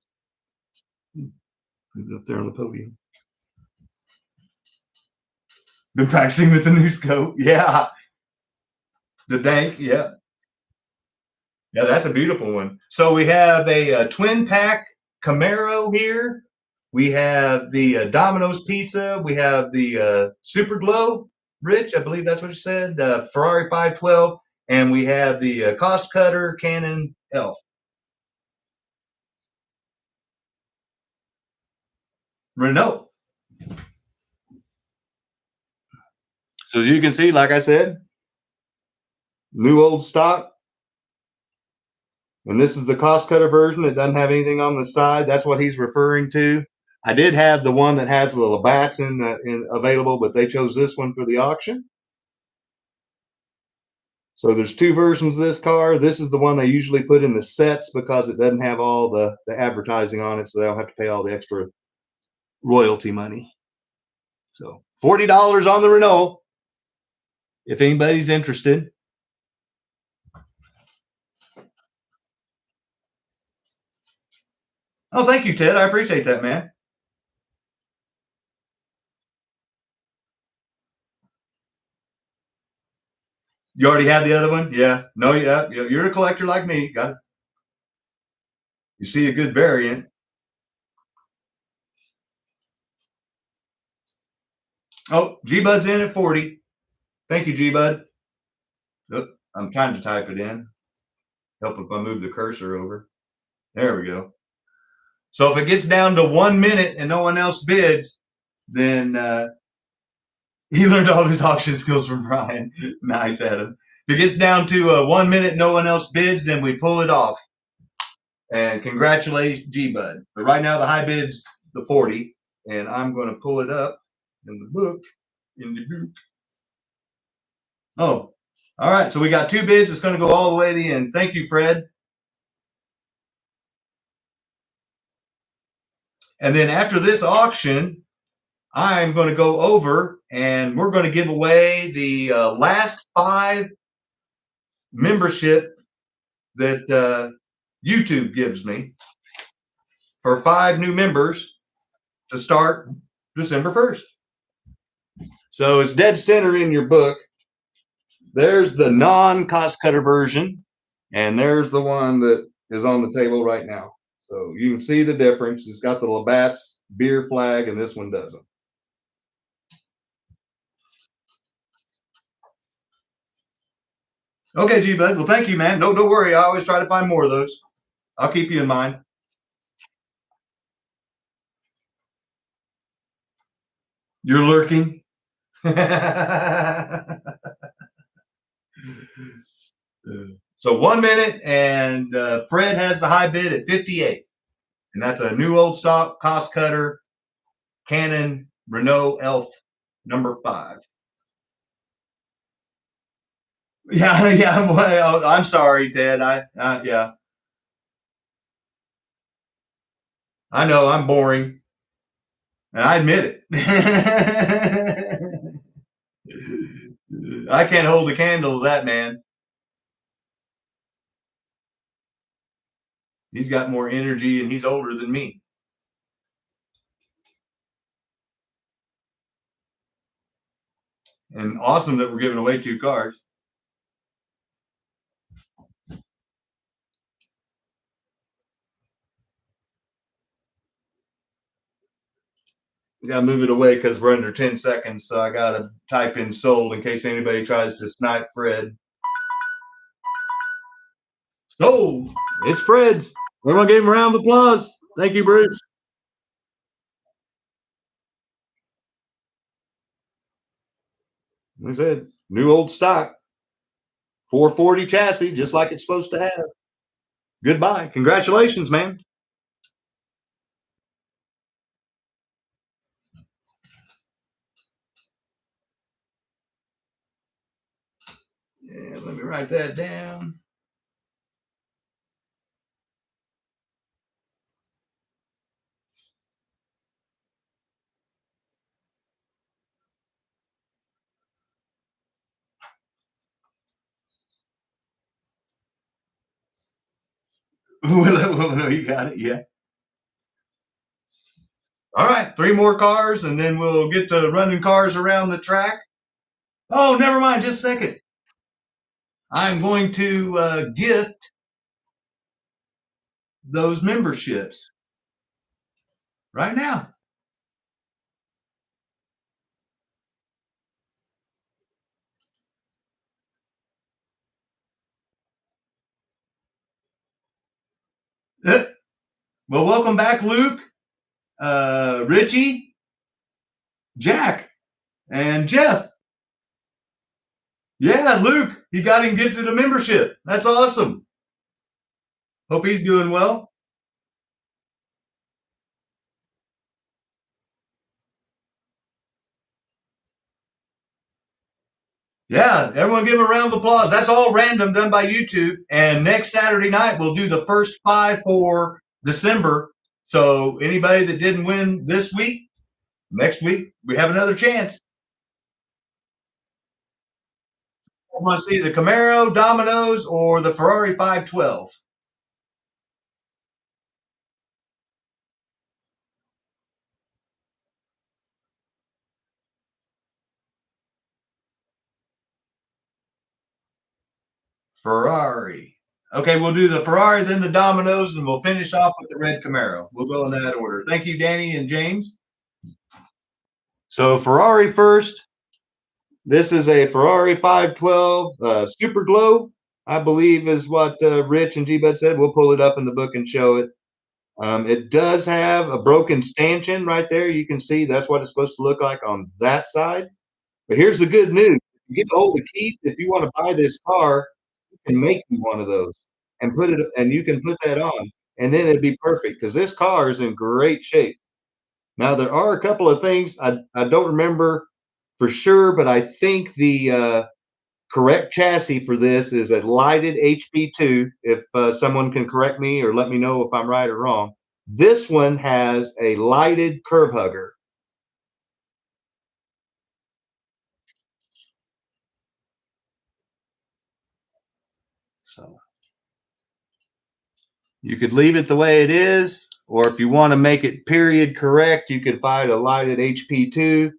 Up there on the podium. Been practicing with the new scope. Yeah. The Dank. Yeah. Yeah, that's a beautiful one. So we have a twin pack Camaro here. We have the Domino's pizza. We have the Super Glow, Rich, I believe that's what you said, Ferrari 512. And we have the Cost Cutter Canon Elf. Renault. So as you can see, like I said, new old stock. And this is the Cost Cutter version. It doesn't have anything on the side. That's what he's referring to. I did have the one that has the little bats in available, but they chose this one for the auction. So there's 2 versions of this car. This is the one they usually put in the sets because it doesn't have all the advertising on it, so they don't have to pay all the extra royalty money. So $40 on the Renault, if anybody's interested. Oh, thank you, Ted. I appreciate that, man. You already had the other one? Yeah. No, yeah. You're a collector like me. Got it. You see a good variant. Oh, G-Bud's in at 40. Thank you, G-Bud. Oh, I'm trying to type it in. Help if I move the cursor over. There we go. So if it gets down to 1 minute and no one else bids, then he learned all his auction skills from Brian. Nice, Adam. If it gets down to 1 minute, no one else bids, then we pull it off. And congratulations, G-Bud. But right now the high bid's the 40, and I'm going to pull it up in the book. Oh, all right. So we got 2 bids. It's going to go all the way to the end. Thank you, Fred. And then after this auction, I'm going to go over and we're going to give away the last 5 membership that YouTube gives me for 5 new members to start December 1st. So it's dead center in your book. There's the non-cost cutter version, and there's the one that is on the table right now. So you can see the difference. It's got the Labatt's beer flag, and this one doesn't. Okay, G-Bud. Well, thank you, man. No, don't worry. I always try to find more of those. I'll keep you in mind. You're lurking. So 1 minute, and Fred has the high bid at 58, and that's a new old stock cost cutter Canon Renault Elf number 5. Yeah, yeah. Well, I'm sorry, Ted. Yeah, I know I'm boring, and I admit it. I can't hold a candle to that man. He's got more energy, and he's older than me. And awesome that we're giving away 2 cars. We gotta move it away because we're under 10 seconds. So I gotta type in sold in case anybody tries to snipe Fred. Sold. It's Fred's. Everyone gave him a round of applause. Thank you, Bruce. Like I said, new old stock. 440 chassis, just like it's supposed to have. Goodbye. Congratulations, man. Yeah, let me write that down. You got it. Yeah. All right. 3 more cars, and then we'll get to running cars around the track. Oh, never mind. Just a second. I'm going to gift those memberships right now. Well, welcome back, Luke, Richie, Jack, and Jeff. Yeah, Luke, he got him gifted a membership. That's awesome. Hope he's doing well. Yeah, everyone give him a round of applause. That's all random done by YouTube. And next Saturday night, we'll do the first 5 for December. So anybody that didn't win this week, next week, we have another chance. I want to see the Camaro, Domino's, or the Ferrari 512. Ferrari. Okay, we'll do the Ferrari, then the Domino's, and we'll finish off with the red Camaro. We'll go in that order. Thank you, Danny and James. So Ferrari first. This is a Ferrari 512 Super Glow, I believe is what Rich and G-Bud said. We'll pull it up in the book and show it. It does have a broken stanchion right there. You can see that's what it's supposed to look like on that side. But here's the good news. If you get a hold of Keith, if you want to buy this car, you can make you one of those and put it, and you can put that on, and then it'd be perfect because this car is in great shape. Now, there are a couple of things I don't remember for sure, but I think the correct chassis for this is a lighted HP2. If someone can correct me or let me know if I'm right or wrong. This one has a lighted curb hugger. So you could leave it the way it is, or if you want to make it period correct, you could find a lighted HP2,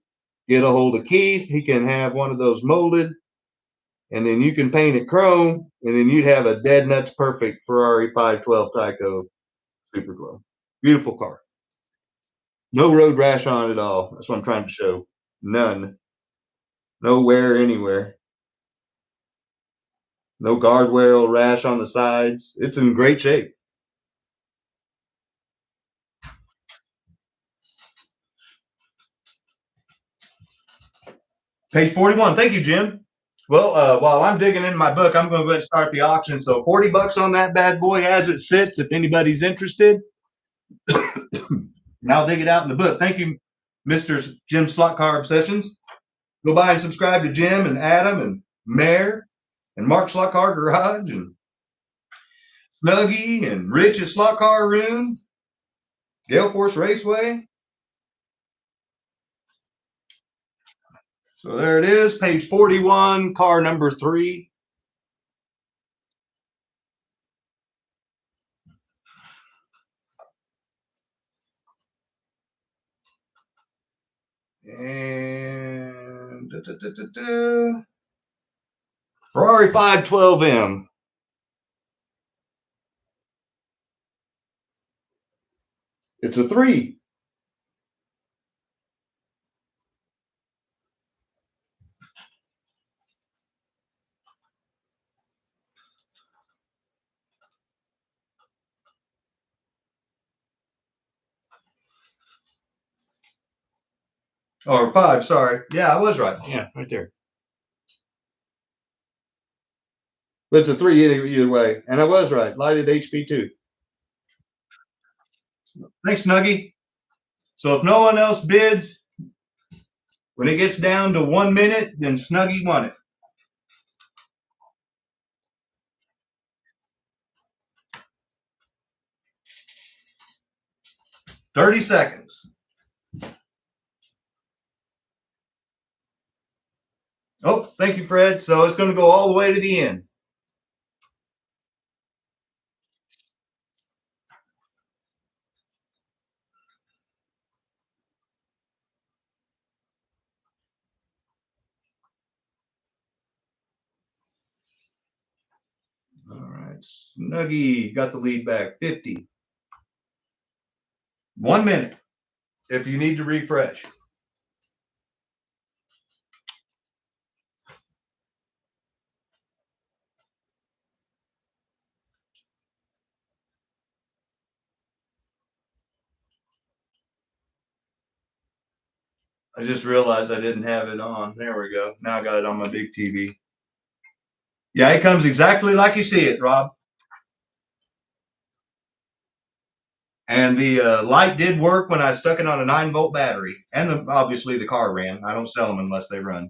get a hold of Keith. He can have one of those molded, and then you can paint it chrome, and then you'd have a dead nuts perfect Ferrari 512 TYCO Super Glow. Beautiful car. No road rash on it at all. That's what I'm trying to show. None. No wear anywhere. No guardrail rash on the sides. It's in great shape. Page 41. Thank you, Jim. Well, while I'm digging into my book, I'm going to go ahead and start the auction. So 40 bucks on that bad boy as it sits, if anybody's interested. And I'll dig it out in the book. Thank you, Mr. Jim SLOTCAR Obsessions. Go by and subscribe to Jim and Adam and Mare and Mark SLOTCAR Garage and Snuggy and Rich at SLOTCAR Room, Gale Force Raceway. So there it is, page 41, car number 3. And Ferrari 512M. It's a 3. Or 5, sorry. Yeah, I was right. Yeah, right there. But it's a 3 either way. And I was right. Lighted HP2. Thanks, Snuggy. So if no one else bids, when it gets down to 1 minute, then Snuggy won it. 30 seconds. Oh, thank you, Fred. So it's going to go all the way to the end. All right. Snuggy got the lead back. 50. 1 minute if you need to refresh. I just realized I didn't have it on. There we go. Now I got it on my big TV. Yeah, it comes exactly like you see it, Rob. And the light did work when I stuck it on a 9-volt battery. And obviously the car ran. I don't sell them unless they run.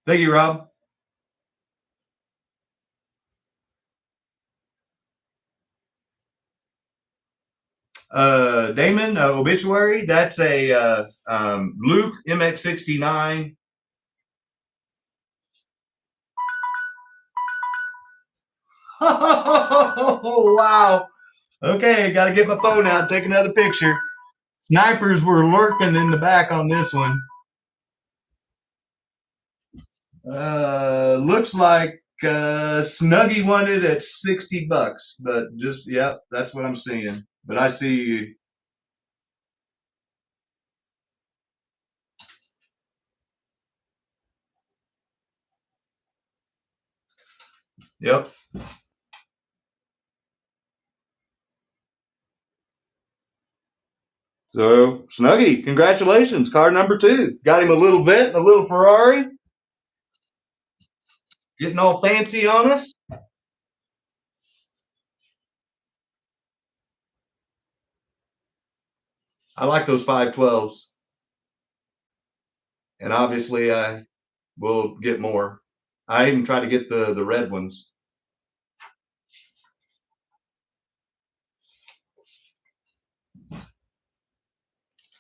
Thank you, Rob. Damon, obituary. That's a Luke MX-69. Oh, wow. Okay, got to get my phone out, take another picture. Snipers were lurking in the back on this one. Looks like Snuggy won it at 60 bucks, but just, yep, that's what I'm seeing. But I see. Yep. So, Snuggy, congratulations. Car number 2. Got him a little Vette and a little Ferrari. Getting all fancy on us. I like those 512s. And obviously, I will get more. I even try to get the red ones.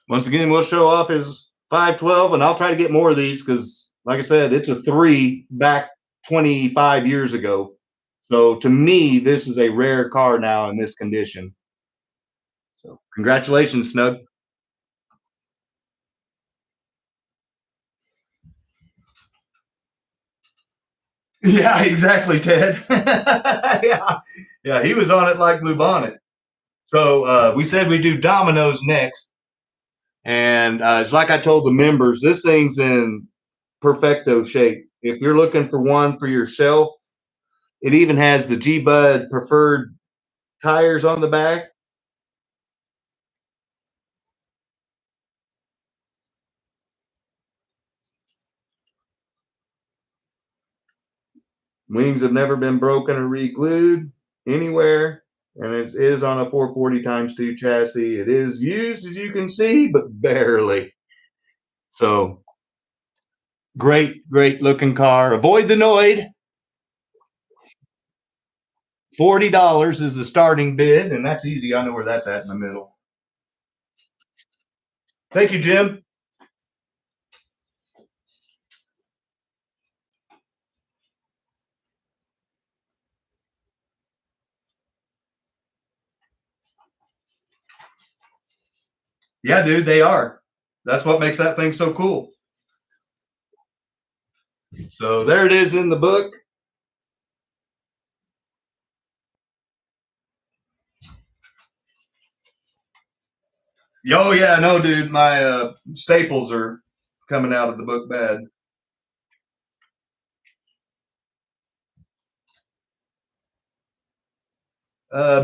Once again, we'll show off his 512, and I'll try to get more of these because, like I said, it's a 3 back 25 years ago. So to me, this is a rare car now in this condition. So congratulations, Snug. Yeah, exactly, Ted. Yeah, yeah, he was on it like blue bonnet. So we said we do Domino's next, and it's like I told the members, this thing's in perfecto shape. If you're looking for one for yourself, it even has the G Bud preferred tires on the back. Wings have never been broken or re-glued anywhere, and it is on a 440 times 2 chassis. It is used, as you can see, but barely. So great, great looking car. Avoid the Noid. $40 is the starting bid, and that's easy. I know where that's at in the middle. Thank you, Jim. Yeah, dude, they are. That's what makes that thing so cool. So there it is in the book. Oh yeah, no, dude, my staples are coming out of the book bad.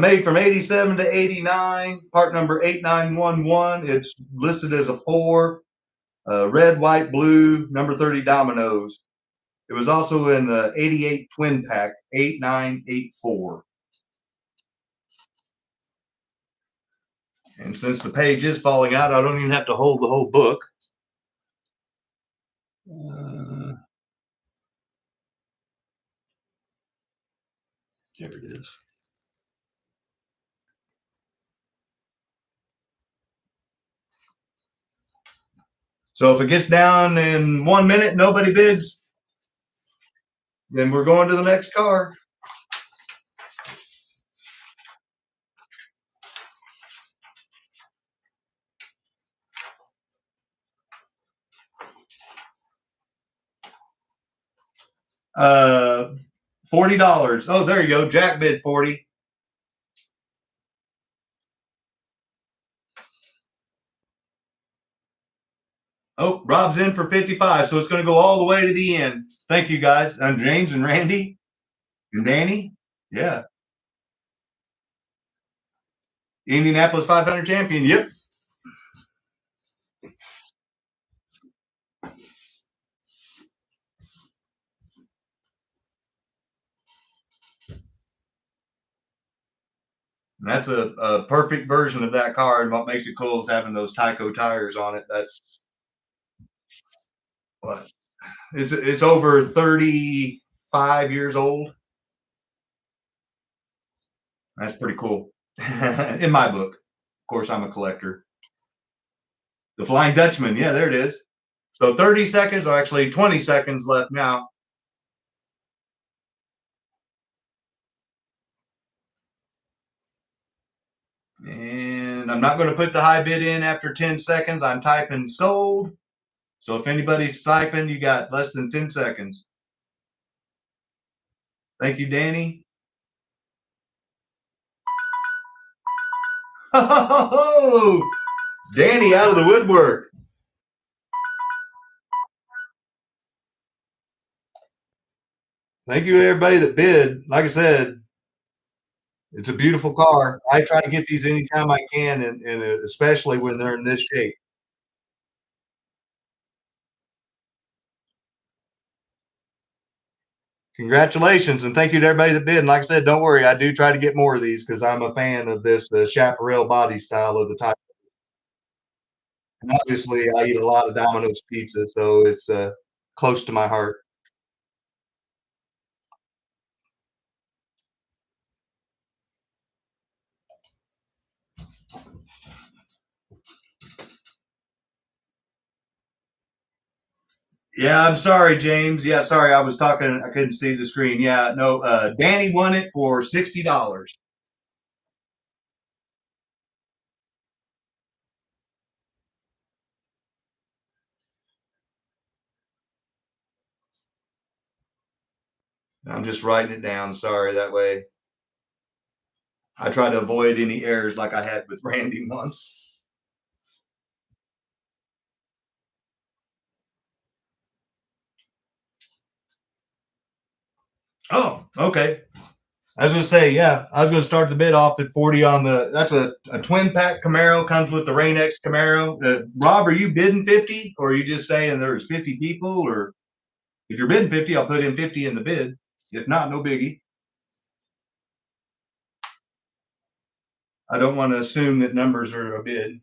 Made from 87 to 89, part number 8911. It's listed as a 4, red, white, blue, number 30 dominoes. It was also in the 88 twin pack, 8984. And since the page is falling out, I don't even have to hold the whole book. Uh, there it is. So if it gets down in 1 minute, nobody bids, then we're going to the next car. Uh, $40. Oh, there you go. Jack bid 40. Oh, Rob's in for 55, so it's going to go all the way to the end. Thank you, guys. I'm James and Randy and Danny. Yeah. Indianapolis 500 champion. Yep. And that's a perfect version of that car. And what makes it cool is having those TYCO tires on it. That's what it's over 35 years old. That's pretty cool in my book. Of course, I'm a collector. The Flying Dutchman. Yeah, there it is. So 30 seconds, or actually 20 seconds left now. And I'm not going to put the high bid in after 10 seconds. I'm typing sold. So if anybody's typing, you got less than 10 seconds. Thank you, Danny. Oh, Danny out of the woodwork. Thank you, everybody that bid. Like I said, it's a beautiful car. I try to get these anytime I can, and especially when they're in this shape. Congratulations, and thank you to everybody that bid. And like I said, don't worry, I do try to get more of these because I'm a fan of this chaparral body style of the type. And obviously, I eat a lot of Domino's pizza, so it's close to my heart. Yeah, I'm sorry, James. Yeah, sorry, I was talking. I couldn't see the screen. Yeah, no. Danny won it for $60. I'm just writing it down. Sorry, that way I try to avoid any errors like I had with Randy once. Oh, okay. I was gonna say, yeah, I was gonna start the bid off at 40 on the. That's a twin pack Camaro, comes with the Rain-X Camaro. Rob, are you bidding 50, or are you just saying there's 50 people? Or if you're bidding 50, I'll put in 50 in the bid. If not, no biggie. I don't want to assume that numbers are a bid.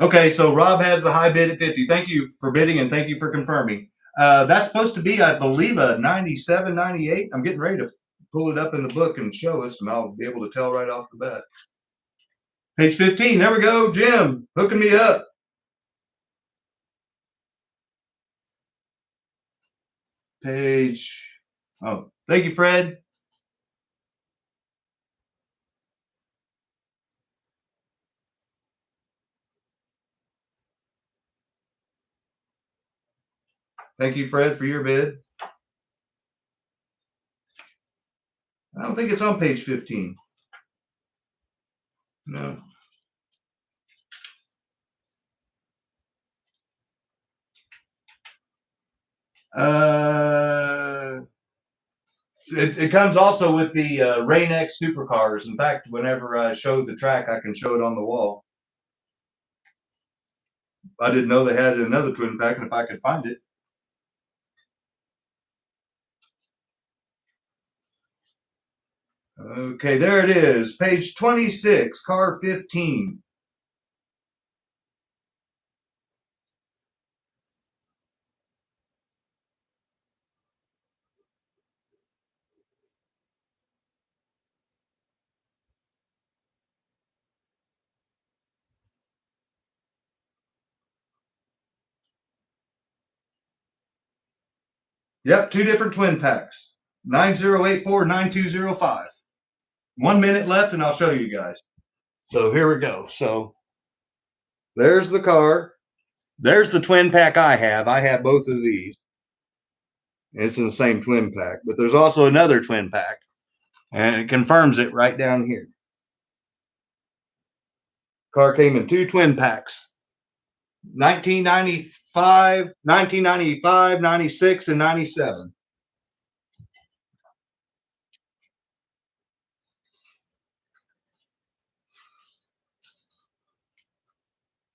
Okay, so Rob has the high bid at 50. Thank you for bidding and thank you for confirming. That's supposed to be, I believe, a 97, 98. I'm getting ready to pull it up in the book and show us, and I'll be able to tell right off the bat. Page 15. There we go. Jim, hooking me up. Page. Oh, thank you, Fred. Thank you, Fred, for your bid. I don't think it's on page 15. No. It comes also with the Rain-X supercars. In fact, whenever I show the track, I can show it on the wall. I didn't know they had another twin pack, and if I could find it. Okay, there it is. Page 26, car 15. Yep, two different twin packs. 9084, 9205. 1 minute left, and I'll show you guys. So here we go. So there's the car. There's the twin pack I have. I have both of these. It's in the same twin pack, but there's also another twin pack, and it confirms it right down here. Car came in two twin packs. 1995, 1995, 96, and 97.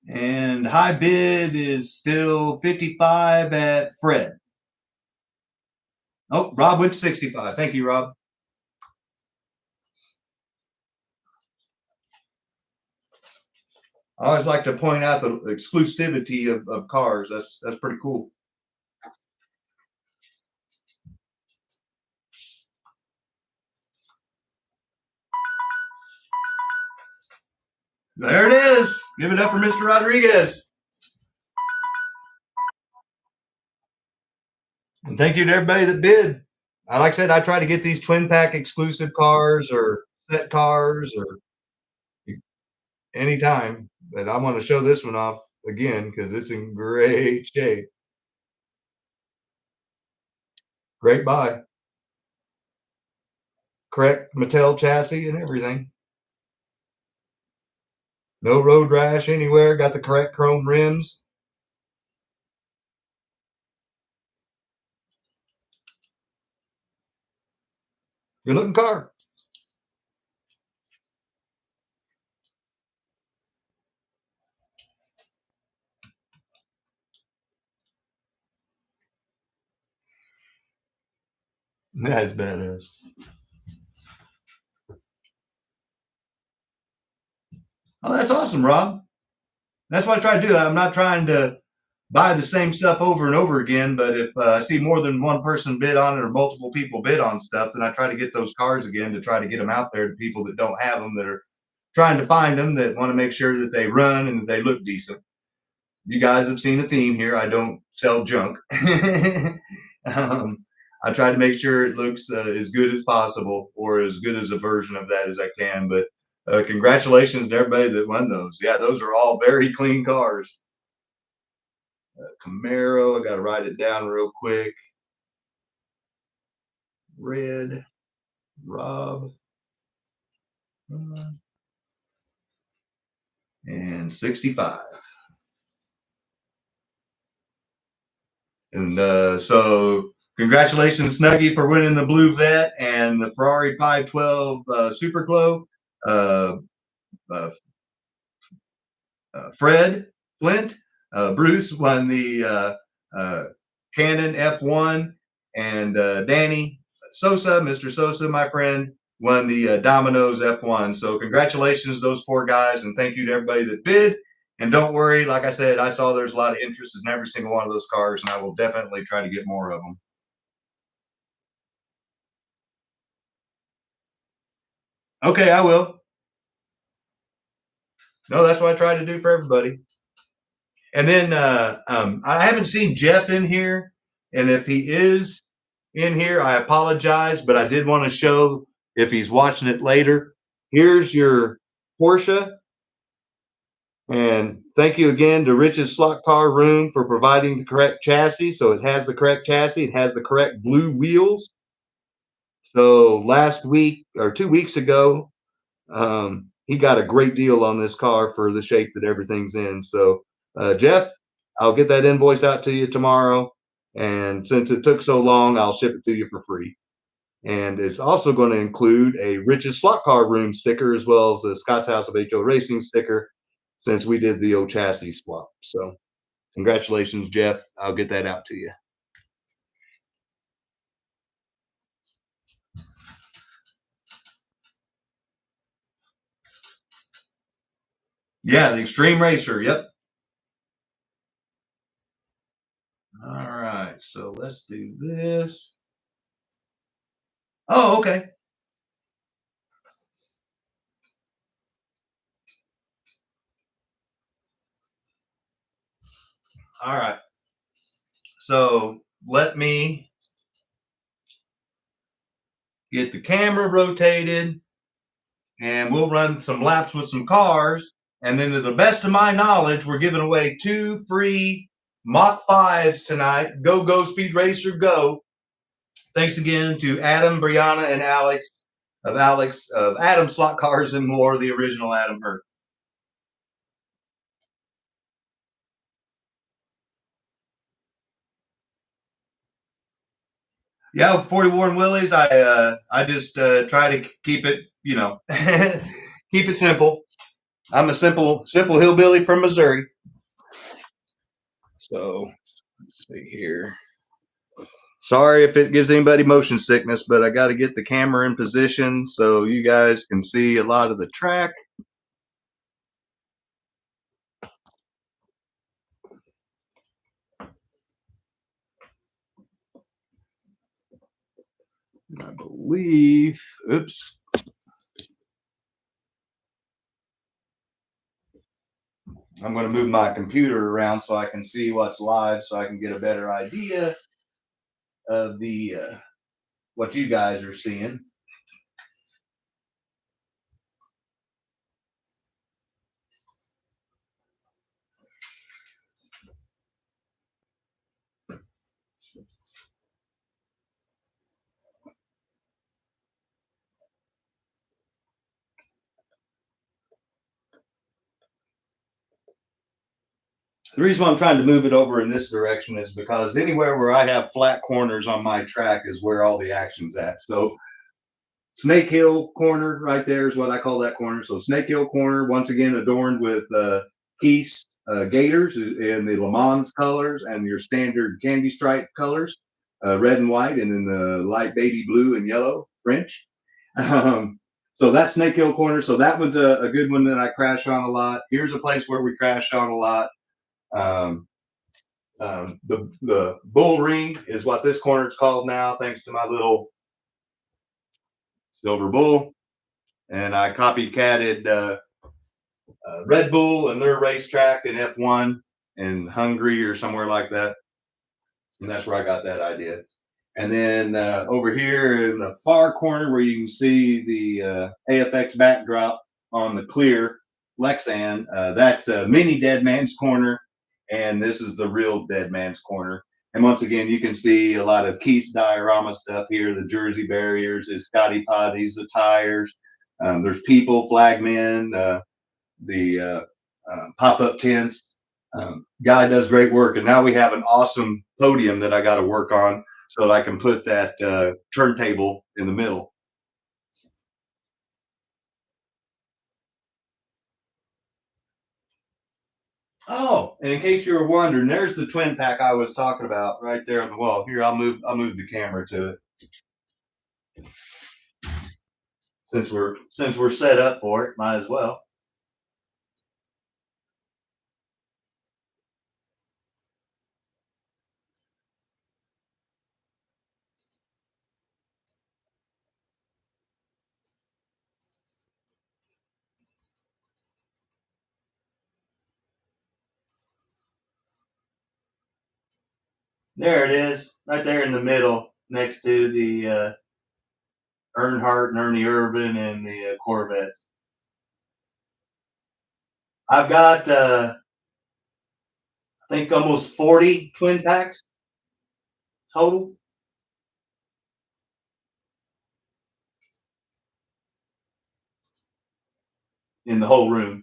And high bid is still 55 at Fred. Oh, Rob went to 65. Thank you, Rob. I always like to point out the exclusivity of cars. That's pretty cool. There it is. Give it up for Mr. Rodriguez. And thank you to everybody that bid. Like I said, I try to get these twin pack exclusive cars or set cars or anytime. But I want to show this one off again because it's in great shape. Great buy. Correct Mattel chassis and everything. No road rash anywhere. Got the correct chrome rims. Good looking car. That's badass. Oh, that's awesome, Rob. That's what I try to do. I'm not trying to buy the same stuff over and over again, but if I see more than one person bid on it or multiple people bid on stuff, then I try to get those cards again to try to get them out there to people that don't have them, that are trying to find them, that want to make sure that they run and that they look decent. you guys have seen the theme here. I don't sell junk. I try to make sure it looks as good as possible, or as good as a version of that as I can. But congratulations to everybody that won those. Yeah, those are all very clean cars. Camaro, I got to write it down real quick. Red, Rob, and 65. And so congratulations, Snuggie, for winning the Blue Vet and the Ferrari 512 Super Glow. Uh, uh, Fred Flint, Bruce won the Canon F1, and Danny Sosa, Mr. Sosa, my friend, won the Domino's F1. So congratulations to those 4 guys, and thank you to everybody that bid. And don't worry, like I said, I saw there's a lot of interest in every single one of those cars, and I will definitely try to get more of them. Okay, I will. No, that's what I try to do for everybody. And then I haven't seen Jeff in here, and if he is in here, I apologize, but I did want to show, if he's watching it later. Here's your Porsche, and thank you again to Rich's SLOTCAR Room for providing the correct chassis. So it has the correct chassis, it has the correct blue wheels. So last week or 2 weeks ago, he got a great deal on this car for the shape that everything's in. So Jeff, I'll get that invoice out to you tomorrow, and since it took so long, I'll ship it to you for free. And it's also going to include a Rich's SLOTCAR Room sticker, as well as the Scott's House of HO Racing sticker, since we did the old chassis swap. So congratulations, Jeff. I'll get that out to you. Yeah, the Extreme Racer. Yep. All right. So let's do this. Oh, okay. All right. So let me get the camera rotated, and we'll run some laps with some cars. And then, to the best of my knowledge, we're giving away 2 free Mach 5s tonight. Go, go, Speed Racer, go. Thanks again to Adam, Brianna, and Alex of Adam Slot Cars and More, the original Adam Hurt. Yeah, 40 Warren Willie's. I just try to keep it, keep it simple. I'm a simple hillbilly from Missouri. So let's see here. Sorry if it gives anybody motion sickness, but I got to get the camera in position so you guys can see a lot of the track. I believe, oops. I'm going to move my computer around so I can see what's live, so I can get a better idea of the what you guys are seeing. The reason why I'm trying to move it over in this direction is because anywhere where I have flat corners on my track is where all the action's at. So Snake Hill corner right there is what I call that corner. So Snake Hill corner, once again, adorned with Keith's Gators in the Le Mans colors and your standard candy stripe colors, red and white, and then the light baby blue and yellow French. So that's Snake Hill corner. So that one's a good one that I crash on a lot. Here's a place where we crashed on a lot. The Bull Ring is what this corner is called now, thanks to my little Silver Bull. And I copycatted Red Bull and their racetrack in F1. in Hungary or somewhere like that. And that's where I got that idea. And then over here in the far corner where you can see the AFX backdrop on the clear Lexan, that's a mini Dead Man's Corner, and this is the real Dead Man's Corner. And once again, you can see a lot of Keith's Diorama stuff here, the Jersey barriers, the Scotty Potties, the tires. There's people, flagmen, the pop-up tents. Guy does great work, and now we have an awesome podium that I got to work on so that I can put that turntable in the middle. Oh, and in case you were wondering, there's the twin pack I was talking about right there on the wall. Here, I'll move the camera to it since we're set up for it. Might as well. There it is, right there in the middle, next to the Earnhardt and Ernie Irvan and the Corvettes. I've got, I think, almost 40 twin packs total. In the whole room.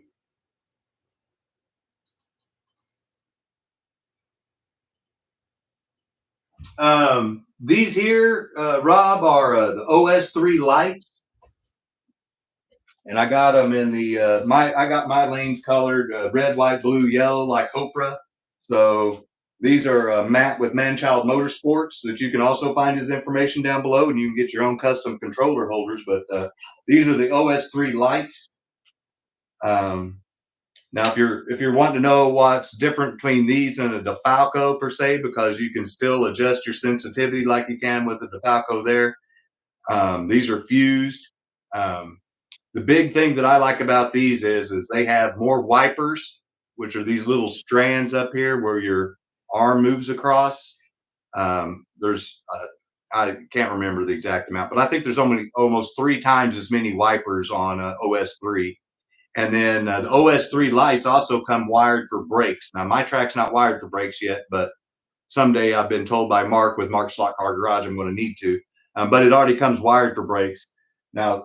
These here, Rob, are the OS3 lights, and I got them in the I got my lanes colored red, white, blue, yellow, like Oprah. So these are Matt with Manchild Motorsports that you can also find his information down below, and you can get your own custom controller holders. But these are the OS3 lights. Now, if you're wanting to know what's different between these and a DeFalco per se, because you can still adjust your sensitivity like you can with a DeFalco there, these are fused. The big thing that I like about these is they have more wipers, which are these little strands up here where your arm moves across. There's I can't remember the exact amount, but I think there's almost 3 times as many wipers on OS3. And then the OS3 lights also come wired for brakes. Now, my track's not wired for brakes yet, but someday I've been told by Mark with Mark's SLOTCAR Garage I'm going to need to. But it already comes wired for brakes. Now,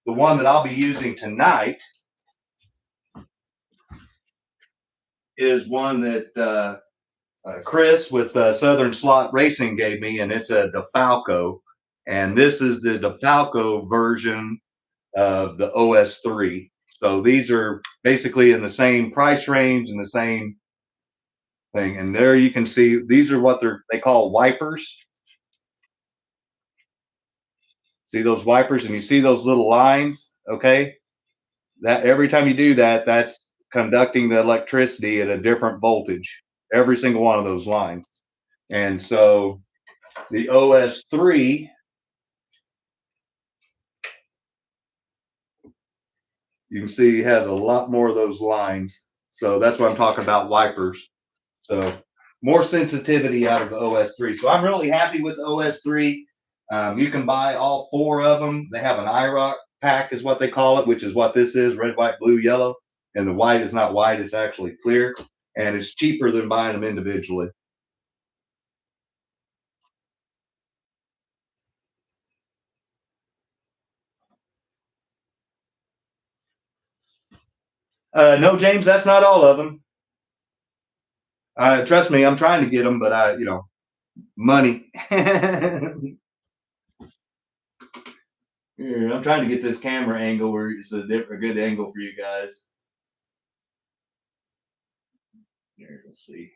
the one that I'll be using tonight is one that Chris with Southern Slot Racing gave me, and it's a DeFalco. And this is the DeFalco version of the OS3. So these are basically in the same price range and the same thing. And there you can see these are what they call wipers. See those wipers, and you see those little lines, okay? That every time you do that, that's conducting the electricity at a different voltage, every single one of those lines. And so the OS3, you can see has a lot more of those lines. So that's what I'm talking about, wipers. So more sensitivity out of the OS3. So I'm really happy with the OS3. You can buy all 4 of them. They have an IROC pack is what they call it, which is what this is, red, white, blue, yellow. And the white is not white, it's actually clear. And it's cheaper than buying them individually. No, James, that's not all of them. Trust me, I'm trying to get them, but money. Here, I'm trying to get this camera angle where it's a good angle for you guys. Here, let's see.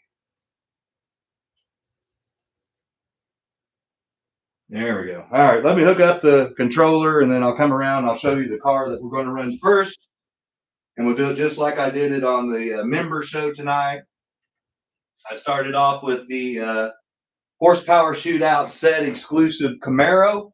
There we go. All right, let me hook up the controller, and then I'll come around. I'll show you the car that we're going to run first, and we'll do it just like I did it on the member show tonight. I started off with the Horsepower Shootout set exclusive Camaro.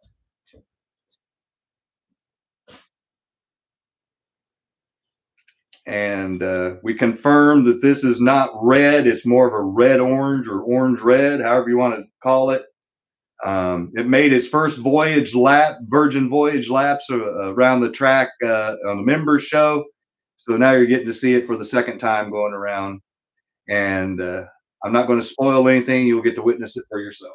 And we confirmed that this is not red. It's more of a red-orange or orange-red, however you want to call it. It made its first voyage lap, virgin voyage laps around the track on the members show. So now you're getting to see it for the second time going around. And I'm not going to spoil anything. You'll get to witness it for yourself.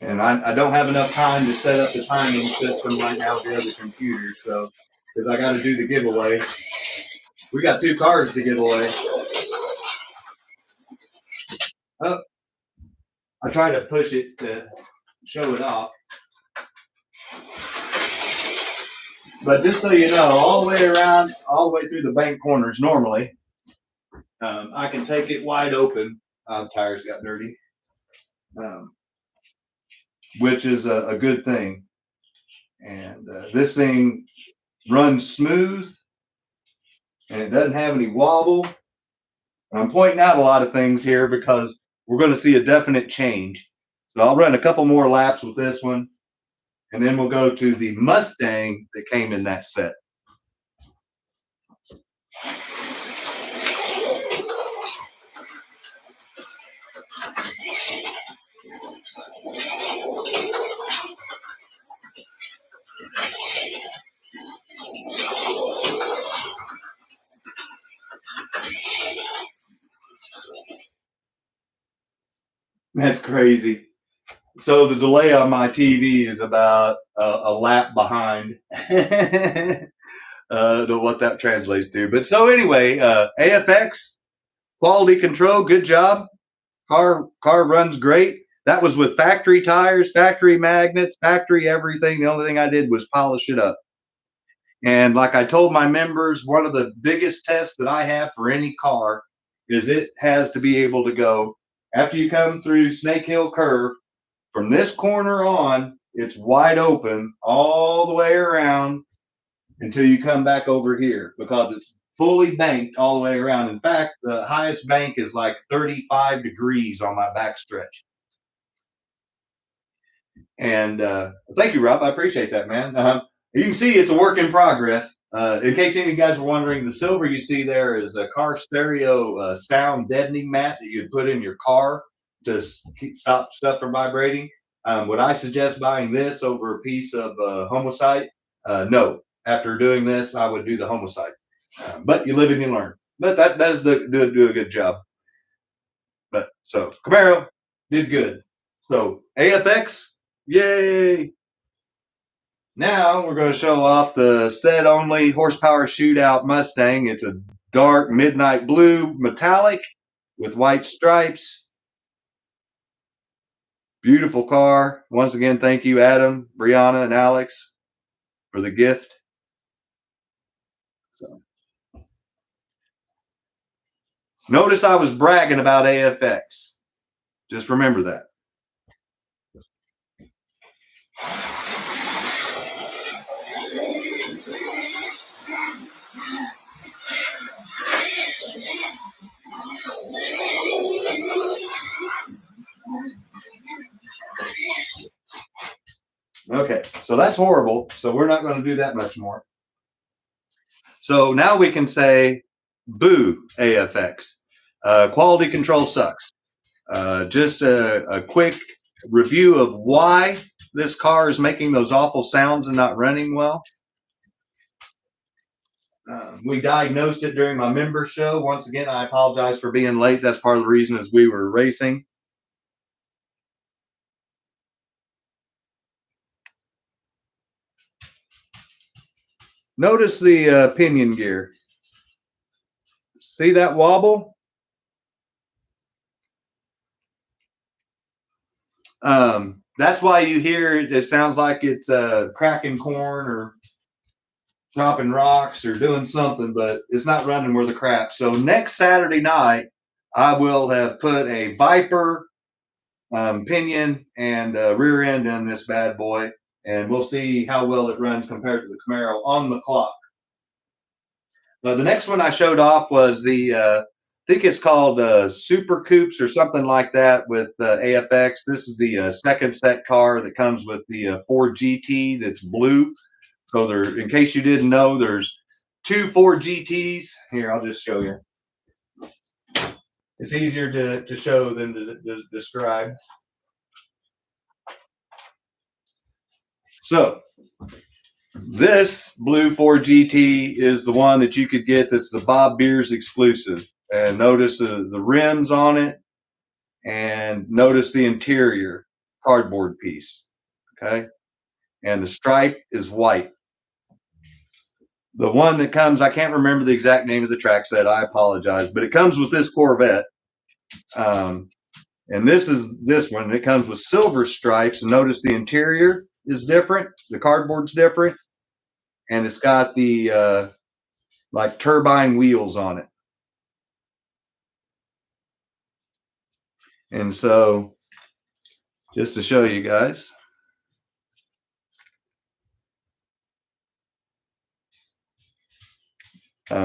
And I don't have enough time to set up the timing system right now with the other computer. So, because I got to do the giveaway. We got 2 cars to give away. Oh, I try to push it to show it off. But just so you know, all the way around, all the way through the bank corners normally, I can take it wide open. Tires got dirty, which is a good thing. And this thing runs smooth, and it doesn't have any wobble. And I'm pointing out a lot of things here because we're going to see a definite change. So I'll run a couple more laps with this one, and then we'll go to the Mustang that came in that set. That's crazy. So the delay on my TV is about a lap behind what that translates to. But so anyway, AFX, quality control, good job. Car runs great. That was with factory tires, factory magnets, factory everything. The only thing I did was polish it up. And like I told my members, one of the biggest tests that I have for any car is it has to be able to go, after you come through Snake Hill Curve, from this corner on, it's wide open all the way around until you come back over here, because it's fully banked all the way around. In fact, the highest bank is like 35 degrees on my back stretch. And thank you, Rob. I appreciate that, man. You can see it's a work in progress. In case any of you guys were wondering, the silver you see there is a car stereo sound deadening mat that you'd put in your car to stop stuff from vibrating. Would I suggest buying this over a piece of homicide? No. After doing this, I would do the homicide. But you live and you learn. But that does do a good job. But so Camaro did good. So AFX, yay! Now we're going to show off the set only Horsepower Shootout Mustang. It's a dark midnight blue metallic with white stripes. Beautiful car. Once again, thank you, Adam, Brianna, and Alex for the gift. So. Notice I was bragging about AFX. Just remember that. Okay, so that's horrible. So we're not going to do that much more. So now we can say, boo, AFX. Quality control sucks. Just a quick review of why this car is making those awful sounds and not running well. We diagnosed it during my member show. Once again, I apologize for being late. That's part of the reason is we were racing. Notice the pinion gear. See that wobble? That's why you hear it sounds like it's cracking corn or chopping rocks or doing something, but it's not running worth a crap. So next Saturday night, I will have put a Viper pinion and rear end in this bad boy, and we'll see how well it runs compared to the Camaro on the clock. The next one I showed off was the, I think it's called Super Coupes or something like that with AFX. This is the second set car that comes with the Ford GT that's blue. So there, in case you didn't know, there's two Ford GTs. Here, I'll just show you. It's easier to show than to describe. So this blue Ford GT is the one that you could get that's the Bob Beers exclusive. And notice the rims on it, and notice the interior cardboard piece, okay? And the stripe is white. The one that comes, I can't remember the exact name of the track set, I apologize, but it comes with this Corvette. And this is this one. It comes with silver stripes. And notice the interior is different. The cardboard's different. And it's got the like turbine wheels on it. And so just to show you guys.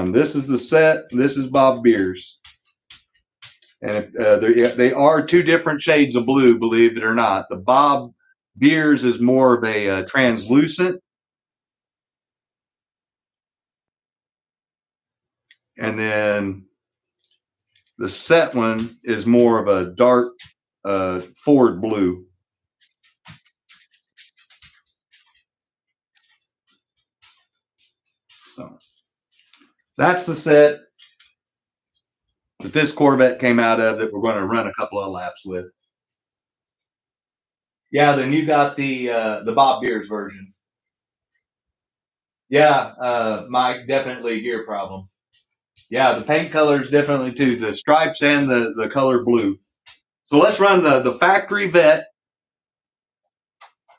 This is the set. This is Bob Beers. And they are two different shades of blue, believe it or not. The Bob Beers is more of a translucent. And then the set one is more of a dark Ford blue. So that's the set that this Corvette came out of that we're going to run a couple of laps with. Yeah, then you got the Bob Beers version. Yeah, Mike, definitely gear problem. Yeah, the paint colors definitely too. The stripes and the color blue. So let's run the factory vet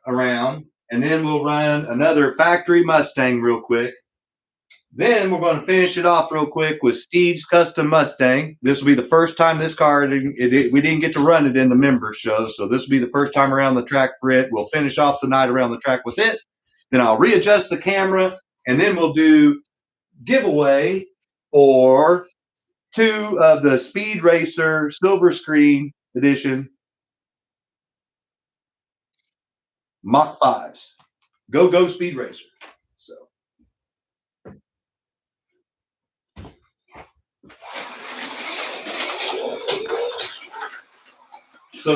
around, and then we'll run another factory Mustang real quick. Then we're going to finish it off real quick with Steve's custom Mustang. This will be the first time this car, we didn't get to run it in the member show, so this will be the first time around the track for it. We'll finish off the night around the track with it. Then I'll readjust the camera, and then we'll do giveaway for two of the Speed Racer Silver Screen Edition Mach 5s. Go Speed Racer.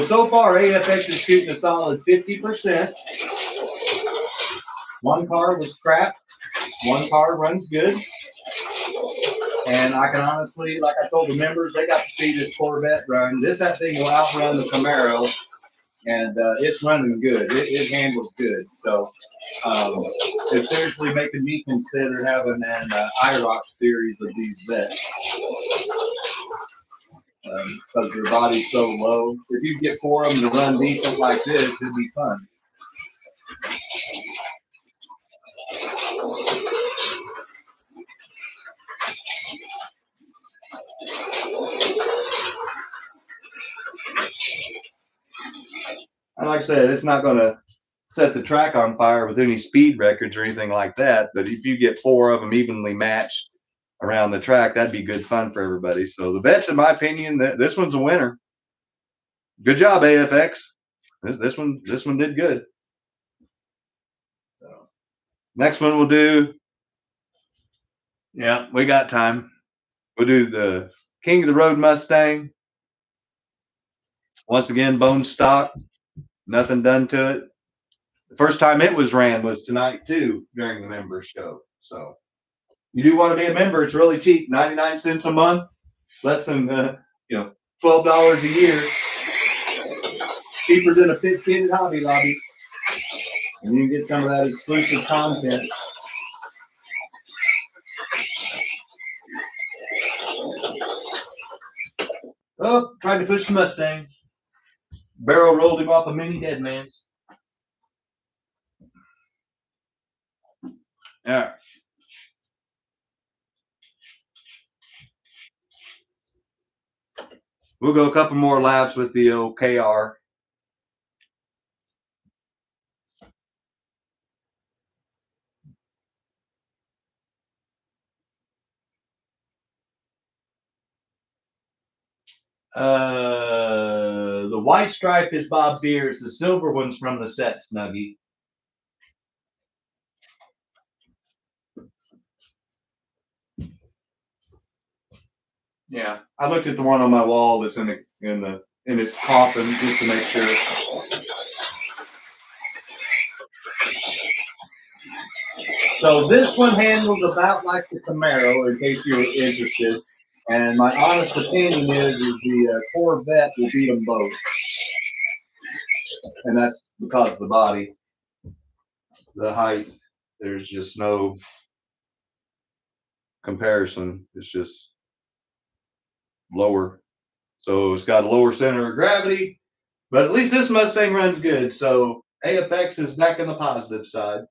So far, AFX is shooting a solid 50%. One car was crap. One car runs good. And I can honestly, like I told the members, they got to see this Corvette run. That thing will outrun the Camaro. And it's running good. It handles good. So it's seriously making me consider having an IROC series of these vets. Because their body's so low. If you get four of them to run decent like this, it'd be fun. And like I said, it's not going to set the track on fire with any speed records or anything like that. But if you get four of them evenly matched around the track, that'd be good fun for everybody. So the vets, in my opinion, this one's a winner. Good job, AFX. This one did good. So next one we'll do. Yeah, we got time. We'll do the King of the Road Mustang. Once again, bone stock. Nothing done to it. The first time it was ran was tonight too during the members show. So you do want to be a member. It's really cheap, 99 cents a month, less than $12 a year. Cheaper than a pit kit at Hobby Lobby. And you can get some of that exclusive content. Oh, tried to push the Mustang. Barrel rolled him off a mini dead man's. All right. We'll go a couple more laps with the old KR. The white stripe is Bob Beers. The silver one's from the set, Snuggie. Yeah, I looked at the one on my wall that's in its coffin just to make sure. So this one handles about like the Camaro, in case you're interested. And my honest opinion is the Corvette will beat them both, and that's because of the body, the height. There's just no comparison. It's just lower. So it's got a lower center of gravity, but at least this Mustang runs good. So AFX is back in the positive side.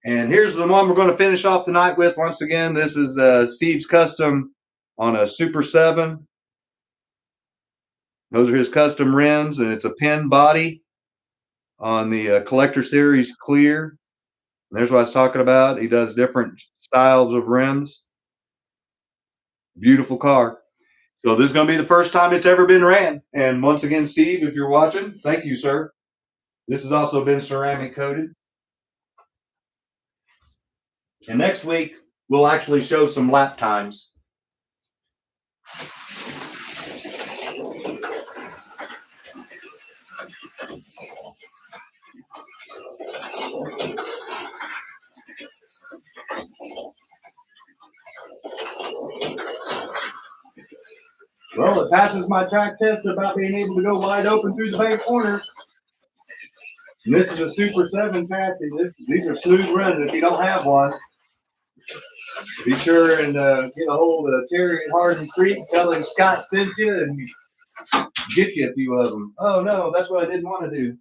And here's the one we're going to finish off the night with. Once again, this is Steve's custom on a Super 7. Those are his custom rims, and it's a pin body on the Collector Series Clear. And there's what I was talking about. He does different styles of rims. Beautiful car. So this is going to be the first time it's ever been ran. And once again, Steve, if you're watching, thank you, sir. This has also been ceramic coated. And next week, we'll actually show some lap times. Well, it passes my track test about being able to go wide open through the bank corner. And this is a Super 7 chassis. These are smooth runs. If you don't have one, be sure and get a hold of Terry at Hardin Creek. Tell him Scott sent you and get you a few of them. Oh, no, that's what I didn't want to do.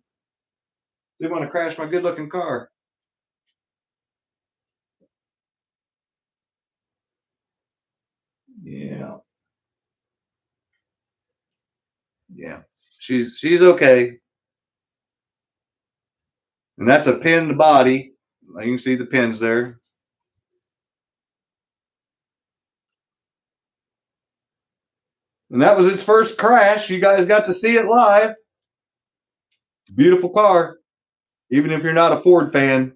Didn't want to crash my good-looking car. Yeah. Yeah. She's okay. And that's a pinned body. You can see the pins there. And that was its first crash. You guys got to see it live. Beautiful car. Even if you're not a Ford fan.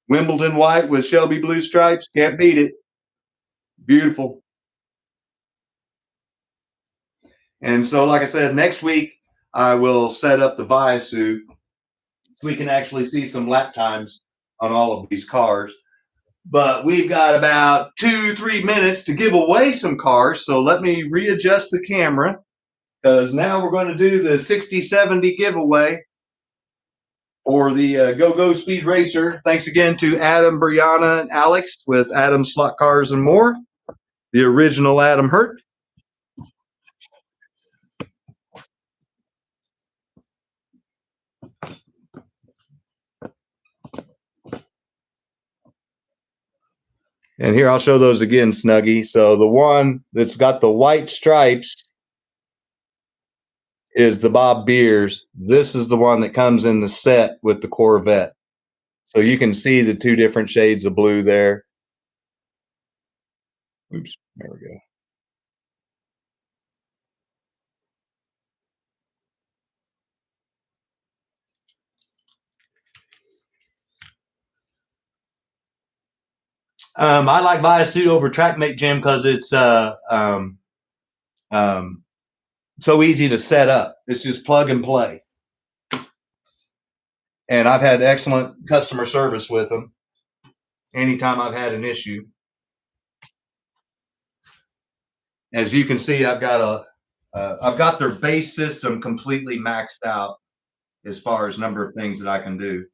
Wimbledon white with Shelby blue stripes. Can't beat it. Beautiful. And so, like I said, next week I will set up the Vice suit so we can actually see some lap times on all of these cars. But we've got about 2-3 minutes to give away some cars. So let me readjust the camera, because now we're going to do the 6070 giveaway for the Go Speed Racer. Thanks again to Adam, Brianna, and Alex with Adam Slot Cars and More, the original Adam Hurt. And here, I'll show those again, Snuggie. So the one that's got the white stripes is the Bob Beers. This is the one that comes in the set with the Corvette. So you can see the two different shades of blue there. Oops, there we go. I like Viasuit over TrackMate Gym because it's so easy to set up. It's just plug and play. And I've had excellent customer service with them anytime I've had an issue. As you can see, I've got their base system completely maxed out as far as number of things that I can do.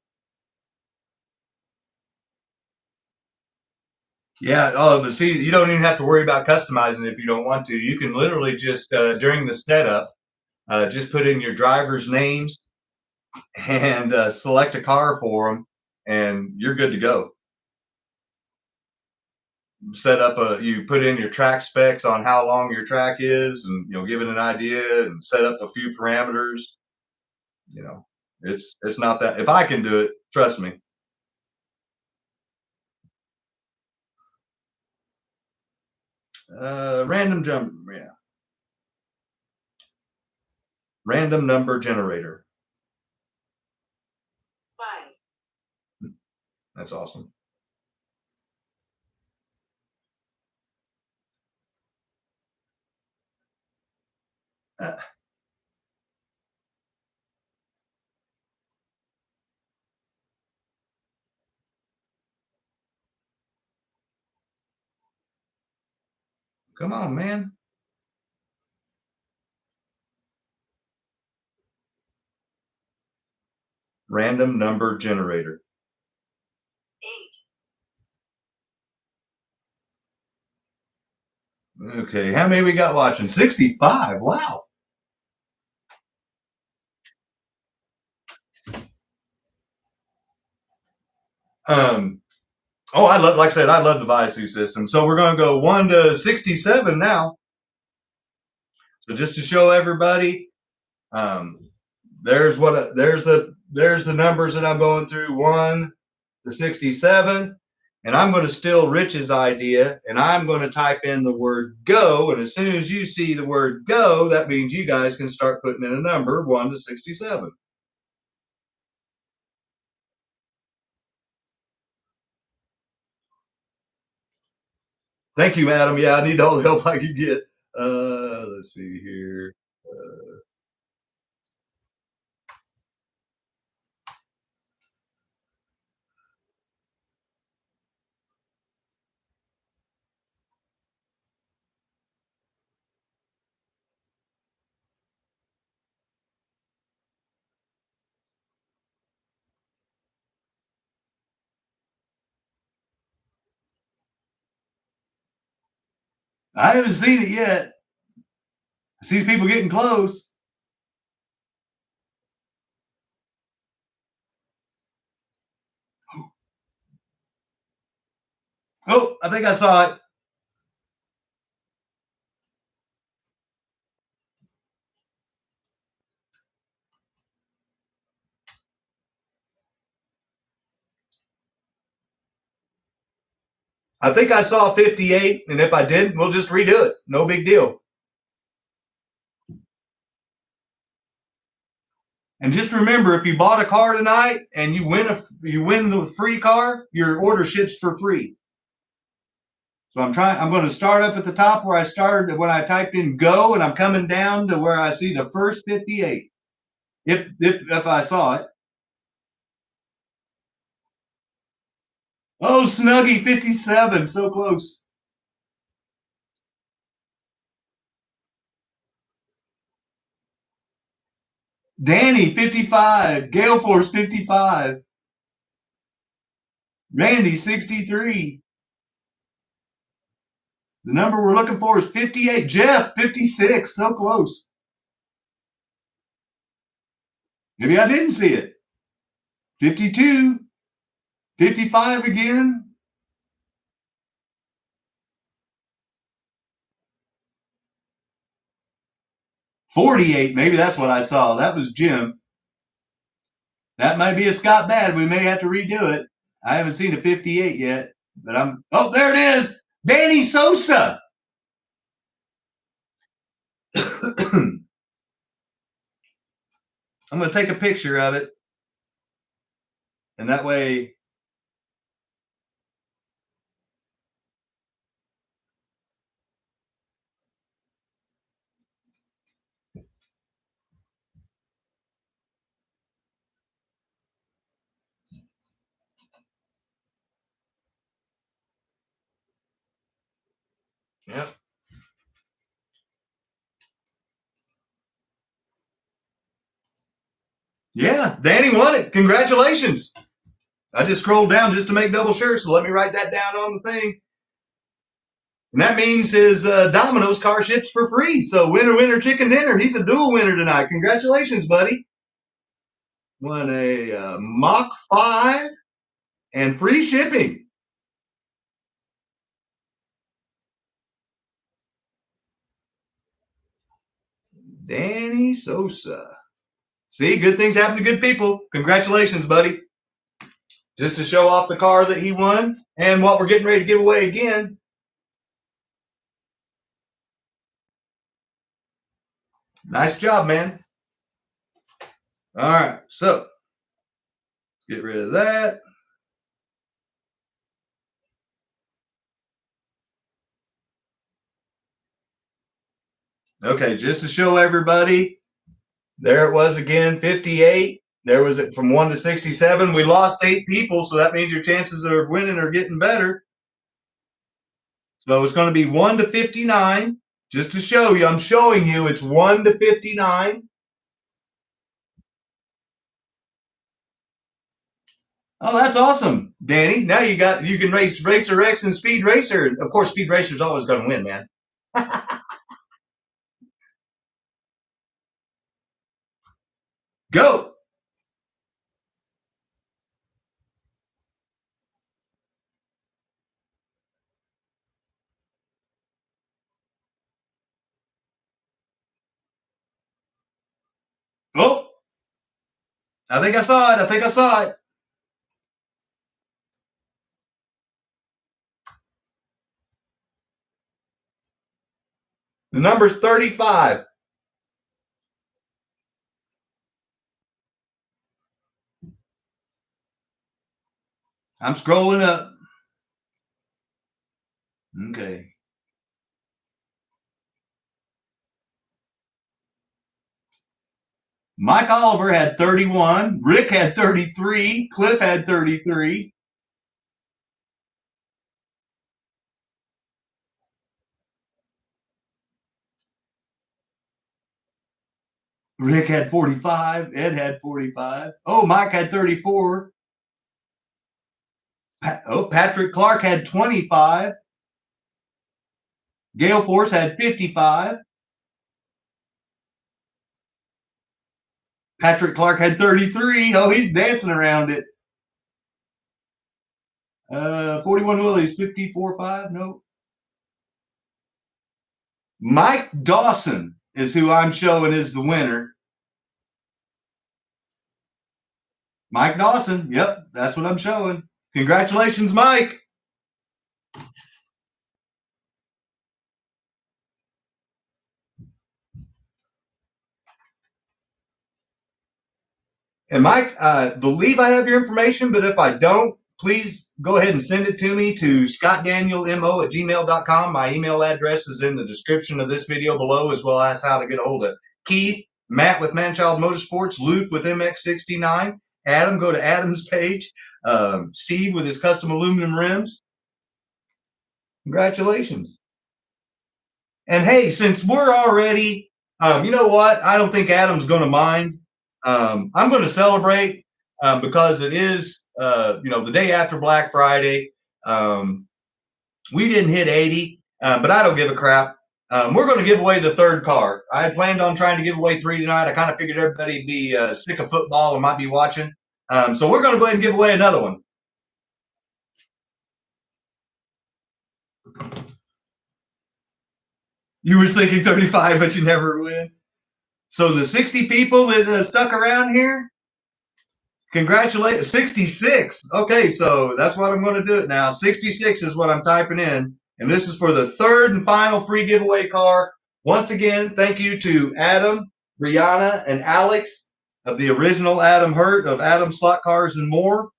Yeah. Oh, but see, you don't even have to worry about customizing if you don't want to. You can literally just during the setup, just put in your driver's names and select a car for them, and you're good to go. Set up you put in your track specs on how long your track is, and give it an idea, and set up a few parameters. It's not that. If I can do it, trust me. Random jump, yeah. Random number generator. 5. That's awesome. Come on, man. Random number generator. 8. Okay, how many we got watching? 65. Wow. Oh, I love, like I said, I love the Visu system. So we're going to go 1 to 67 now. So just to show everybody, there's the numbers that I'm going through, 1 to 67. And I'm going to steal Rich's idea, and I'm going to type in the word go. And as soon as you see the word go, that means you guys can start putting in a number, 1 to 67. Thank you, madam. Yeah, I need all the help I can get. Let's see here. I haven't seen it yet. I see people getting close. Oh, I think I saw it. I think I saw 58, and if I didn't, we'll just redo it. No big deal. And just remember, if you bought a car tonight and you win the free car, your order ships for free. So I'm going to start up at the top where I started when I typed in go, and I'm coming down to where I see the first 58. If I saw it. Oh, Snuggie 57, so close. Danny 55, Gale Force 55, Randy 63. The number we're looking for is 58. Jeff 56, so close. Maybe I didn't see it. 52, 55 again. 48, maybe that's what I saw. That was Jim. That might be a Scott Bad. We may have to redo it. I haven't seen a 58 yet, but oh, there it is. Danny Sosa. I'm going to take a picture of it. And that way. Yep. Yeah, Danny won it. Congratulations. I just scrolled down just to make double sure, so let me write that down on the thing. And that means his Domino's car ships for free. So winner, winner, chicken dinner. He's a dual winner tonight. Congratulations, buddy. Won a Mach 5 and free shipping. Danny Sosa. See, good things happen to good people. Congratulations, buddy. Just to show off the car that he won and what we're getting ready to give away again. Nice job, man. All right, so let's get rid of that. Okay, just to show everybody, there it was again, 58. There was it from 1 to 67. We lost 8 people, so that means your chances of winning are getting better. So it's going to be 1 to 59. Just to show you, I'm showing you it's 1 to 59. Oh, that's awesome, Danny. Now you can race Racer X and Speed Racer. Of course, Speed Racer's always going to win, man. Go. Oh, I think I saw it. I think I saw it. The number's 35. I'm scrolling up. Okay. Mike Oliver had 31. Rick had 33. Cliff had 33. Rick had 45. Ed had 45. Oh, Mike had 34. Patrick Clark had 25. Gale Force had 55. Patrick Clark had 33. Oh, he's dancing around it. 41 Willie's 54.5. Nope. Mike Dawson is who I'm showing is the winner. Mike Dawson. Yep, that's what I'm showing. Congratulations, Mike. And Mike, I believe I have your information, but if I don't, please go ahead and send it to me to scottdanielmo@gmail.com. My email address is in the description of this video below, as well as how to get a hold of Keith, Matt with Manchild Motorsports, Luke with MX69, Adam, go to Adam's page, Steve with his custom aluminum rims. Congratulations. And hey, since we're already, you know what? I don't think Adam's going to mind. I'm going to celebrate because it is, the day after Black Friday. We didn't hit 80, but I don't give a crap. We're going to give away the third car. I had planned on trying to give away 3 tonight. I kind of figured everybody'd be sick of football and might be watching. So we're going to go ahead and give away another one. You were thinking 35, but you never win. So the 60 people that stuck around here, congratulations. 66. Okay, so that's what I'm going to do it now. 66 is what I'm typing in. And this is for the third and final free giveaway car. Once again, thank you to Adam, Brianna, and Alex of the original Adam Hurt of Adam Slot Cars and More.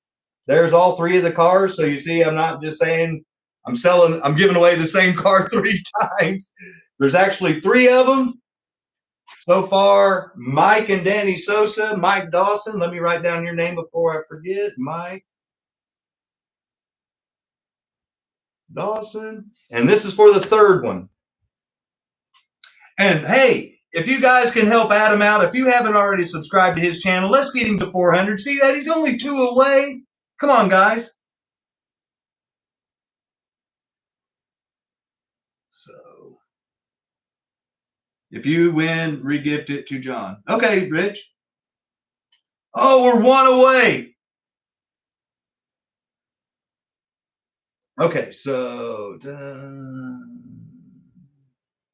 There's all 3 of the cars. So you see, I'm not just saying I'm giving away the same car 3 times. There's actually 3 of them. So far, Mike and Danny Sosa, Mike Dawson. Let me write down your name before I forget. Mike Dawson. And this is for the third one. And hey, if you guys can help Adam out, if you haven't already subscribed to his channel, let's get him to 400. See that? He's only 2 away. Come on, guys. So if you win, regift it to John. Okay, Rich. Oh, we're 1 away. Okay, so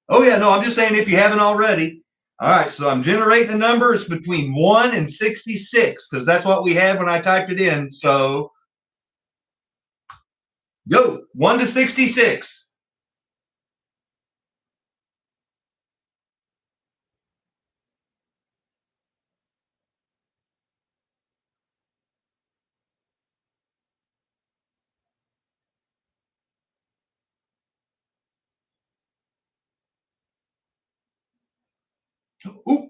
oh yeah, no, I'm just saying if you haven't already. All right, so I'm generating a number. It's between 1 and 66 because that's what we had when I typed it in. So go 1 to 66. Ooh.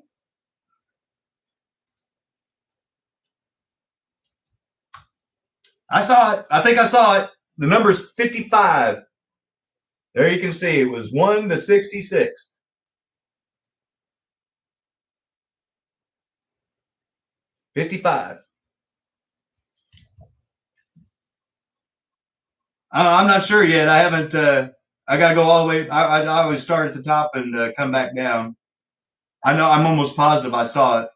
I saw it. I think I saw it. The number's 55. There you can see it was 1 to 66. 55. I'm not sure yet. I haven't. I gotta go all the way. I always start at the top and come back down. I know. I'm almost positive I saw it.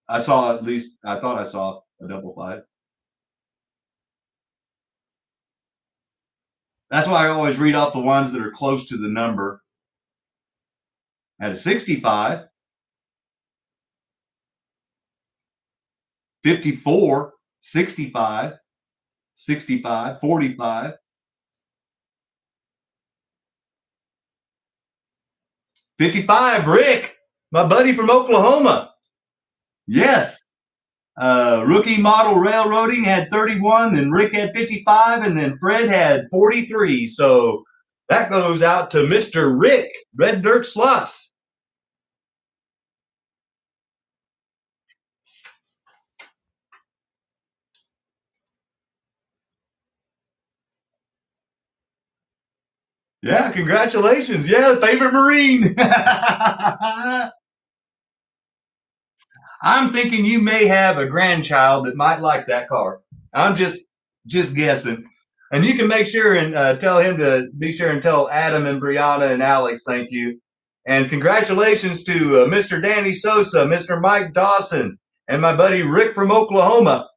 I saw at least. I thought I saw a double 5. That's why I always read off the ones that are close to the number. At a 65, 54, 65, 65, 45, 55, Rick, my buddy from Oklahoma. Yes. Rookie model railroading had 31, then Rick had 55, and then Fred had 43. So that goes out to Mr. Rick, Red Dirt Slots. Yeah, congratulations. Yeah, favorite Marine. I'm thinking you may have a grandchild that might like that car. I'm just guessing. And you can make sure and tell him to be sure and tell Adam and Brianna and Alex thank you. And congratulations to Mr. Danny Sosa, Mr. Mike Dawson, and my buddy Rick from Oklahoma,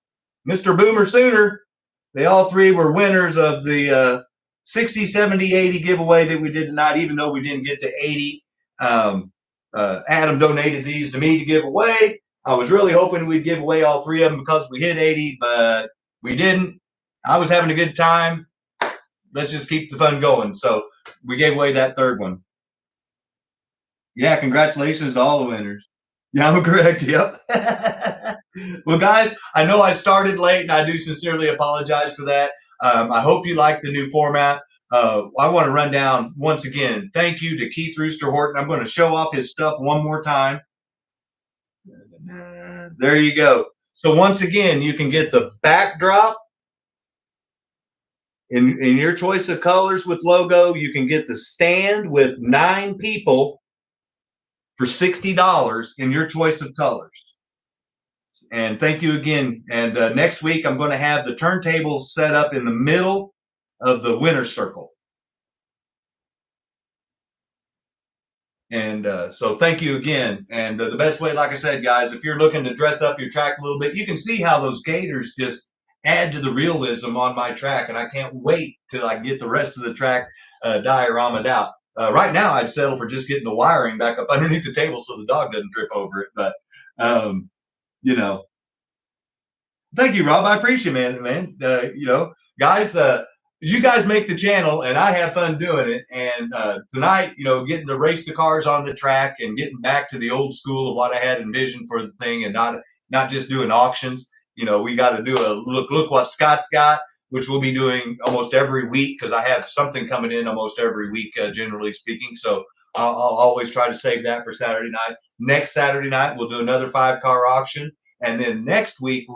Mr. Boomer Sooner. They all three were winners of the 60, 70, 80 giveaway that we did tonight, even though we didn't get to 80. Adam donated these to me to give away. I was really hoping we'd give away all three of them because we hit 80, but we didn't. I was having a good time. Let's just keep the fun going. So we gave away that third one. Yeah, congratulations to all the winners. Yeah, I'm correct. Yep. Well, guys, I know I started late, and I do sincerely apologize for that. I hope you like the new format. I want to run down once again. Thank you to Keith Rooster Horton. I'm going to show off his stuff one more time. There you go. So once again, you can get the backdrop in your choice of colors with logo. You can get the stand with 9 people for $60 in your choice of colors. And thank you again. And next week, I'm going to have the turntable set up in the middle of the winner's circle. And so thank you again. And the best way, like I said, guys, if you're looking to dress up your track a little bit, you can see how those Gators just add to the realism on my track. And I can't wait till I get the rest of the track dioramaed out. Right now, I'd settle for just getting the wiring back up underneath the table so the dog doesn't trip over it. But, you know, thank you, Rob. I appreciate it, man. You know, guys, you guys make the channel, and I have fun doing it. And tonight, you know, getting to race the cars on the track and getting back to the old school of what I had envisioned for the thing, and not just doing auctions. You know, we got to do a look what Scott's got, which we'll be doing almost every week because I have something coming in almost every week, generally speaking. So I'll always try to save that for Saturday night. Next Saturday night, we'll do another 5-car auction. And then next week,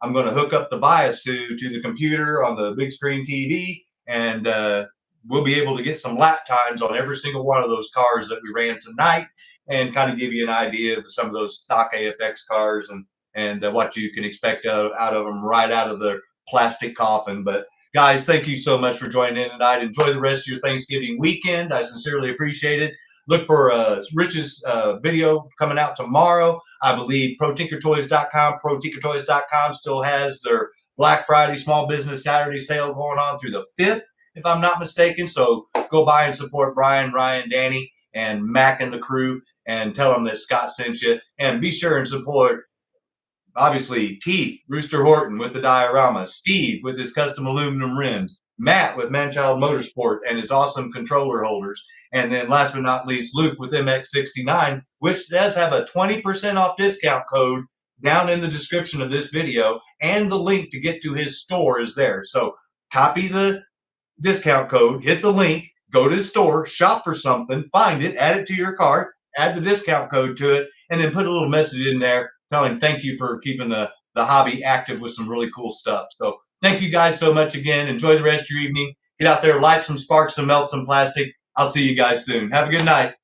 I'm going to hook up the Biasu to the computer on the big screen TV, and we'll be able to get some lap times on every single one of those cars that we ran tonight and kind of give you an idea of some of those stock AFX cars and what you can expect out of them right out of the plastic coffin. But guys, thank you so much for joining in tonight. Enjoy the rest of your Thanksgiving weekend. I sincerely appreciate it. Look for Rich's video coming out tomorrow. I believe ProTinkerToys.com still has their Black Friday Small Business Saturday sale going on through the 5th, if I'm not mistaken. So go by and support Brian, Ryan, Danny, and Mac and the crew, and tell them that Scott sent you. And be sure and support, obviously, Keith, Rooster Horton with the Diorama, Steve with his custom aluminum rims, Matt with Manchild Motorsport and his awesome controller holders. And then last but not least, Luke with MX69, which does have a 20% off discount code down in the description of this video. And the link to get to his store is there. So copy the discount code, hit the link, go to his store, shop for something, find it, add it to your cart, add the discount code to it, and then put a little message in there telling thank you for keeping the hobby active with some really cool stuff. So thank you guys so much again. Enjoy the rest of your evening. Get out there, light some sparks and melt some plastic. I'll see you guys soon. Have a good night.